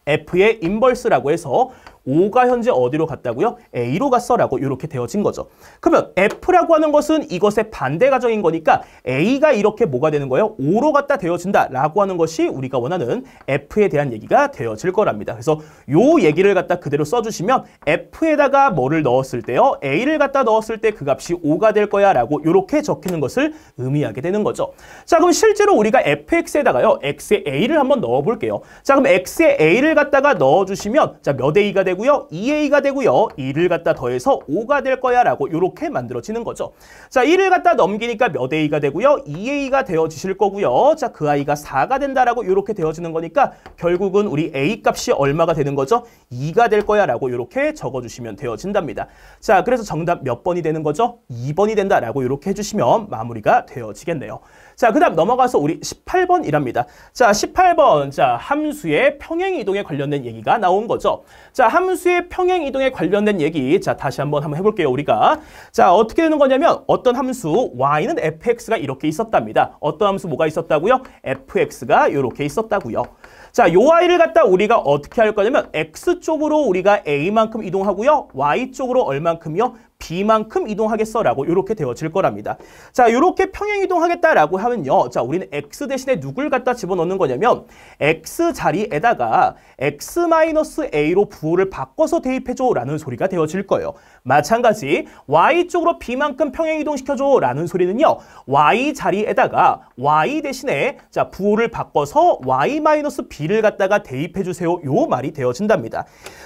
f의 인버스라고 해서 5가 현재 어디로 갔다고요? A로 갔어라고 이렇게 되어진 거죠. 그러면 F라고 하는 것은 이것의 반대 가정인 거니까 A가 이렇게 뭐가 되는 거예요? 5로 갖다 되어진다라고 하는 것이 우리가 원하는 F에 대한 얘기가 되어질 거랍니다. 그래서 요 얘기를 갖다 그대로 써주시면 F에다가 뭐를 넣었을 때요? A를 갖다 넣었을 때 그 값이 5가 될 거야 라고 이렇게 적히는 것을 의미하게 되는 거죠. 자, 그럼 실제로 우리가 fx에다가요. x에 a를 한번 넣어볼게요. 자, 그럼 x에 a를 갖다가 넣어주시면 자, 몇 a가 되고요? 2a가 되고요. 2를 갖다 더해서 5가 될 거야 라고 이렇게 만들어지는 거죠. 자, 1을 갖다 넘기니까 몇 a가 되고요. 2a가 되어지실 거고요. 자, 그 a가 4가 된다라고 이렇게 되어지는 거니까 결국은 우리 a 값이 얼마가 되는 거죠? 2가 될 거야 라고 이렇게 적어주시면 되어진답니다. 자, 그래서 정답 몇 번이 되는 거죠? 2번이 된다라고 이렇게 해주시면 마무리가 되어지겠네요. 자, 그 다음 넘어가서 우리 18번이랍니다. 자, 18번. 자, 함수의 평행이동에 관련된 얘기가 나온 거죠. 자, 함수의 평행이동에 관련된 얘기. 자, 다시 한번 해볼게요, 우리가. 자, 어떻게 되는 거냐면 어떤 함수 y는 fx가 이렇게 있었답니다. 어떤 함수 뭐가 있었다고요? fx가 이렇게 있었다고요. 자, 요 y를 갖다 우리가 어떻게 할 거냐면 x쪽으로 우리가 a만큼 이동하고요. y쪽으로 얼만큼이요? b만큼 이동하겠어라고 이렇게 되어질 거랍니다. 자, 이렇게 평행 이동하겠다라고 하면요. 자, 우리는 x 대신에 누굴 갖다 집어넣는 거냐면 x 자리에다가 x-a로 부호를 바꿔서 대입해줘 라는 소리가 되어질 거예요. 마찬가지 y쪽으로 b만큼 평행 이동시켜줘 라는 소리는요. y 자리에다가 y 대신에 자, 부호를 바꿔서 y-b를 갖다가 대입해주세요. 요 말이 되어진답니다.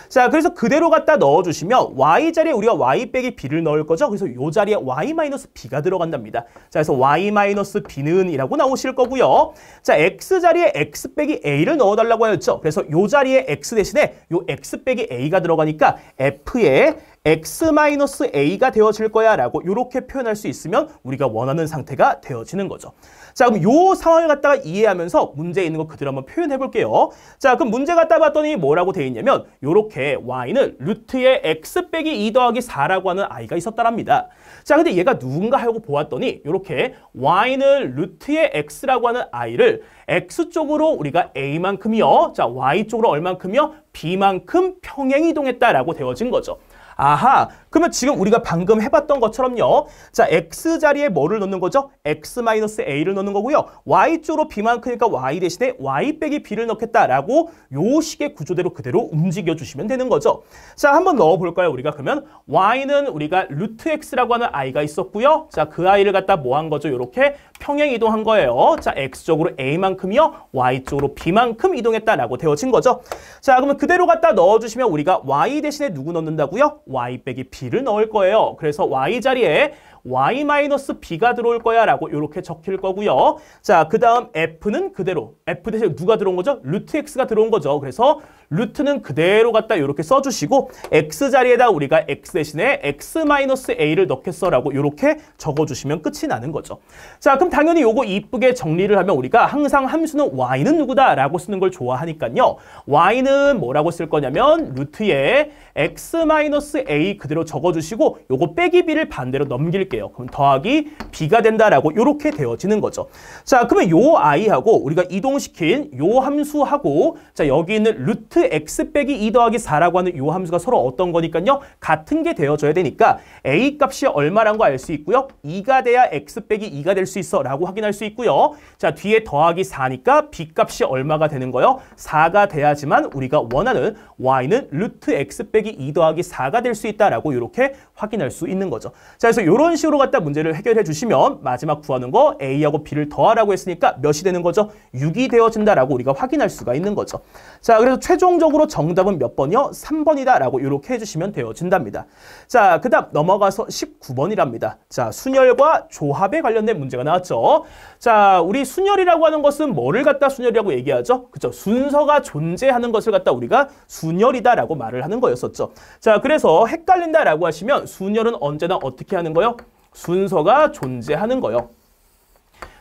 자, 그래서 그대로 갖다 넣어주시면 y 자리에 우리가 y 빼기 b를 넣을 거죠. 그래서 이 자리에 y-b가 들어간답니다. 자, 그래서 y-b는 이라고 나오실 거고요. 자, x 자리에 x 빼기 a를 넣어달라고 하였죠. 그래서 이 자리에 x 대신에 이 x 빼기 a가 들어가니까 f에 x-a가 되어질 거야 라고 이렇게 표현할 수 있으면 우리가 원하는 상태가 되어지는 거죠. 자, 그럼 이 상황을 갖다가 이해하면서 문제에 있는 거 그대로 한번 표현해 볼게요. 자, 그럼 문제 갖다 봤더니 뭐라고 되어 있냐면 이렇게 y는 루트에 x 빼기 2 더하기 4라고 하는 i가 있었다랍니다. 자, 근데 얘가 누군가 하고 보았더니 이렇게 y는 루트에 x라고 하는 i를 x쪽으로 우리가 a만큼이요. 자, y쪽으로 얼만큼이요? b만큼 평행 이동했다라고 되어진 거죠. 아하, 그러면 지금 우리가 방금 해봤던 것처럼요. 자, x 자리에 뭐를 넣는 거죠? x-a를 넣는 거고요. y쪽으로 b만 크니까 y 대신에 y 빼기 b를 넣겠다라고 요 식의 구조대로 그대로 움직여주시면 되는 거죠. 자, 한번 넣어볼까요? 우리가 그러면 y는 우리가 루트 x라고 하는 i가 있었고요. 자, 그 i를 갖다 뭐 한 거죠? 이렇게 평행 이동한 거예요. 자, x쪽으로 a만큼이요. y쪽으로 b만큼 이동했다라고 되어진 거죠. 자, 그러면 그대로 갖다 넣어주시면 우리가 y 대신에 누구 넣는다고요? y 빼기 b를 넣을 거예요. 그래서 y 자리에 y-b가 들어올 거야 라고 이렇게 적힐 거고요. 자, 그 다음 f는 그대로 f 대신에 누가 들어온 거죠? 루트 x가 들어온 거죠. 그래서 루트는 그대로 갖다 이렇게 써주시고 x 자리에다 우리가 x 대신에 x-a를 넣겠어 라고 이렇게 적어주시면 끝이 나는 거죠. 자, 그럼 당연히 요거 이쁘게 정리를 하면 우리가 항상 함수는 y는 누구다 라고 쓰는 걸 좋아하니까요. y는 뭐라고 쓸 거냐면 루트에 x-a 그대로 적어주시고 요거 빼기 b를 반대로 넘길게요. 그럼 더하기 b가 된다라고 이렇게 되어지는 거죠. 자, 그러면 요 i하고 우리가 이동시킨 요 함수하고 자, 여기 있는 루트 x 빼기 2 더하기 4라고 하는 요 함수가 서로 어떤 거니까요? 같은 게 되어져야 되니까 a 값이 얼마란 거 알 수 있고요. 2가 돼야 x 빼기 2가 될 수 있어 라고 확인할 수 있고요. 자, 뒤에 더하기 4니까 b 값이 얼마가 되는 거요? 4가 돼야지만 우리가 원하는 y는 루트 x 빼기 2 더하기 4가 될 수 있다라고 이렇게 확인할 수 있는 거죠. 자, 그래서 이런 식으로 갖다 문제를 해결해 주시면 마지막 구하는 거 A하고 B를 더하라고 했으니까 몇이 되는 거죠? 6이 되어진다라고 우리가 확인할 수가 있는 거죠. 자, 그래서 최종적으로 정답은 몇 번이요? 3번이다라고 이렇게 해주시면 되어진답니다. 자, 그 다음 넘어가서 19번이랍니다. 자, 순열과 조합에 관련된 문제가 나왔죠. 자, 우리 순열이라고 하는 것은 뭐를 갖다 순열이라고 얘기하죠? 그쵸? 순서가 존재하는 것을 갖다 우리가 순열이다라고 말을 하는 거였었죠. 자, 그래서 헷갈린다라고 하시면 순열은 언제나 어떻게 하는 거요? 순서가 존재하는 거요.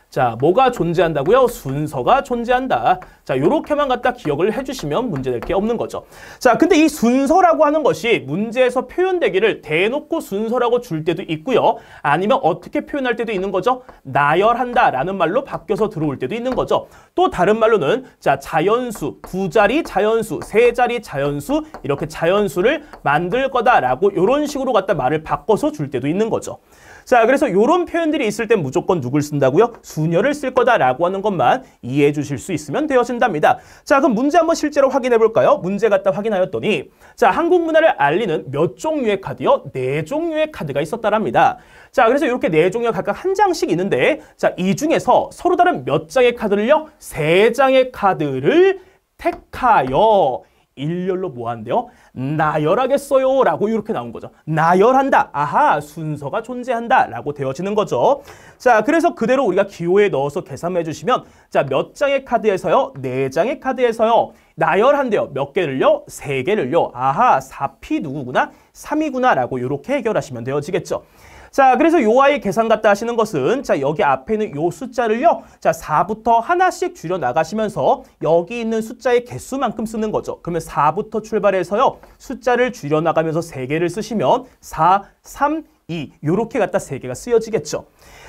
자, 뭐가 존재한다고요? 순서가 존재한다. 자, 요렇게만 갖다 기억을 해주시면 문제될 게 없는 거죠. 자, 근데 이 순서라고 하는 것이 문제에서 표현되기를 대놓고 순서라고 줄 때도 있고요. 아니면 어떻게 표현할 때도 있는 거죠? 나열한다 라는 말로 바뀌어서 들어올 때도 있는 거죠. 또 다른 말로는 자, 자연수, 두 자리 자연수, 세 자리 자연수 이렇게 자연수를 만들 거다라고 이런 식으로 갖다 말을 바꿔서 줄 때도 있는 거죠. 자, 그래서 이런 표현들이 있을 땐 무조건 누굴 쓴다고요? 순열을 쓸 거다라고 하는 것만 이해해 주실 수 있으면 되어진답니다. 자, 그럼 문제 한번 실제로 확인해 볼까요? 문제 갖다 확인하였더니 자, 한국 문화를 알리는 몇 종류의 카드요? 4종류의 카드가 있었다랍니다. 자, 그래서 이렇게 4종류가 각각 한 장씩 있는데 자, 이 중에서 서로 다른 몇 장의 카드를요? 3장의 카드를 택하여 일렬로 뭐 한대요? 나열하겠어요 라고 이렇게 나온 거죠. 나열한다. 아하, 순서가 존재한다 라고 되어지는 거죠. 자, 그래서 그대로 우리가 기호에 넣어서 계산해 주시면 자, 몇 장의 카드에서요? 4장의 카드에서요. 나열한대요. 몇 개를요? 3개를요. 아하, 4P 누구구나? 3이구나 라고 이렇게 해결하시면 되어지겠죠. 자, 그래서 요 아이 계산 갖다 하시는 것은 자, 여기 앞에 있는 요 숫자를요. 자, 4부터 하나씩 줄여 나가시면서 여기 있는 숫자의 개수만큼 쓰는 거죠. 그러면 4부터 출발해서요. 숫자를 줄여 나가면서 3개를 쓰시면 4, 3, 2 요렇게 갖다 3개가 쓰여지겠죠.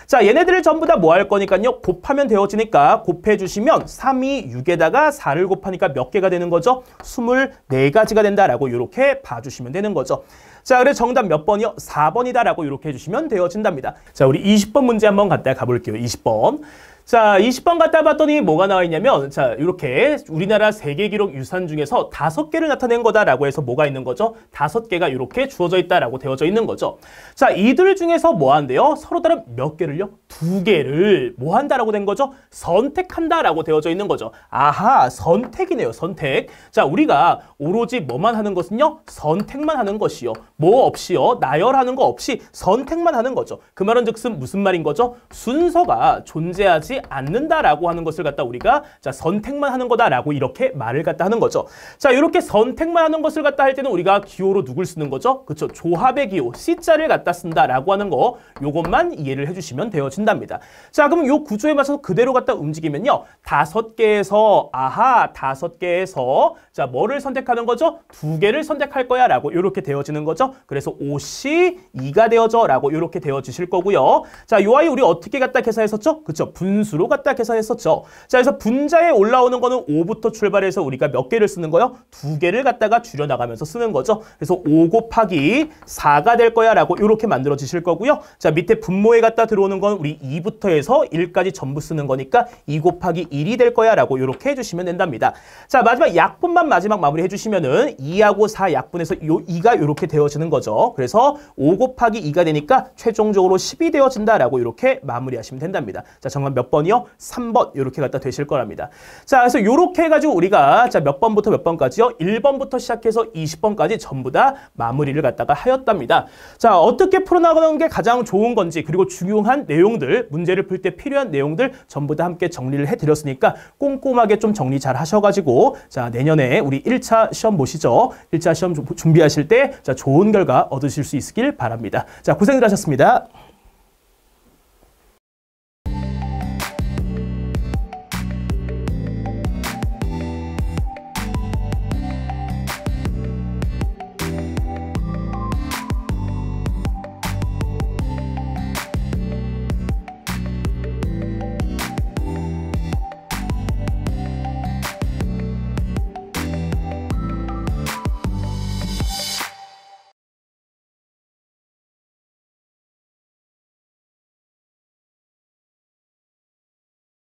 자, 얘네들을 전부 다 뭐 할 거니까요. 곱하면 되어지니까 곱해 주시면 3이 6에다가 4를 곱하니까 몇 개가 되는 거죠? 24가지가 된다라고 이렇게 봐주시면 되는 거죠. 자, 그래서 정답 몇 번이요? 4번이다라고 이렇게 해주시면 되어진답니다. 자, 우리 20번 문제 한번 갖다 가볼게요. 20번. 자, 20번 갖다 봤더니 뭐가 나와 있냐면 자, 이렇게 우리나라 세계기록 유산 중에서 5개를 나타낸 거다라고 해서 뭐가 있는 거죠? 5개가 이렇게 주어져 있다라고 되어져 있는 거죠. 자, 이들 중에서 뭐 한대요? 서로 다른 몇 개를요? 2개를 뭐 한다라고 된 거죠? 선택한다라고 되어져 있는 거죠. 아하, 선택이네요. 선택. 자, 우리가 오로지 뭐만 하는 것은요? 선택만 하는 것이요. 뭐 없이요? 나열하는 거 없이 선택만 하는 거죠. 그 말은 즉슨 무슨 말인 거죠? 순서가 존재하지 않는다라고 하는 것을 갖다 우리가 자, 선택만 하는 거다라고 이렇게 말을 갖다 하는 거죠. 자, 이렇게 선택만 하는 것을 갖다 할 때는 우리가 기호로 누굴 쓰는 거죠? 그렇죠. 조합의 기호, C자를 갖다 쓴다라고 하는 거 요것만 이해를 해주시면 되어진답니다. 자, 그럼 요 구조에 맞춰서 그대로 갖다 움직이면요. 5개에서 아하, 5개에서 자, 뭐를 선택하는 거죠? 2개를 선택할 거야 라고 이렇게 되어지는 거죠. 그래서 5시 2가 되어져 라고 이렇게 되어지실 거고요. 자, 요 아이 우리 어떻게 갖다 계산했었죠? 그렇죠. 분수로 갖다 계산했었죠. 자, 그래서 분자에 올라오는 거는 5부터 출발해서 우리가 몇 개를 쓰는 거요? 2개를 갖다가 줄여나가면서 쓰는 거죠. 그래서 5 곱하기 4가 될 거야 라고 이렇게 만들어지실 거고요. 자, 밑에 분모에 갖다 들어오는 건 우리 2부터 해서 1까지 전부 쓰는 거니까 2 곱하기 1이 될 거야 라고 이렇게 해주시면 된답니다. 자, 마지막 약분만 마지막 마무리 해주시면은 2하고 4 약분해서 요 2가 이렇게 되어지는 거죠. 그래서 5 곱하기 2가 되니까 최종적으로 10이 되어진다라고 이렇게 마무리하시면 된답니다. 자, 정답 몇 번이요? 3번 이렇게 갖다 되실 거랍니다. 자, 그래서 이렇게 해가지고 우리가 자, 몇 번부터 몇 번까지요? 1번부터 시작해서 20번까지 전부 다 마무리를 갖다가 하였답니다. 자, 어떻게 풀어나가는 게 가장 좋은 건지 그리고 중요한 내용들, 문제를 풀 때 필요한 내용들 전부 다 함께 정리를 해드렸으니까 꼼꼼하게 좀 정리 잘 하셔가지고 자, 내년에 우리 1차 시험 보시죠. 1차 시험 준비하실 때 자, 좋은 결과 얻으실 수 있길 바랍니다. 자, 고생들 하셨습니다.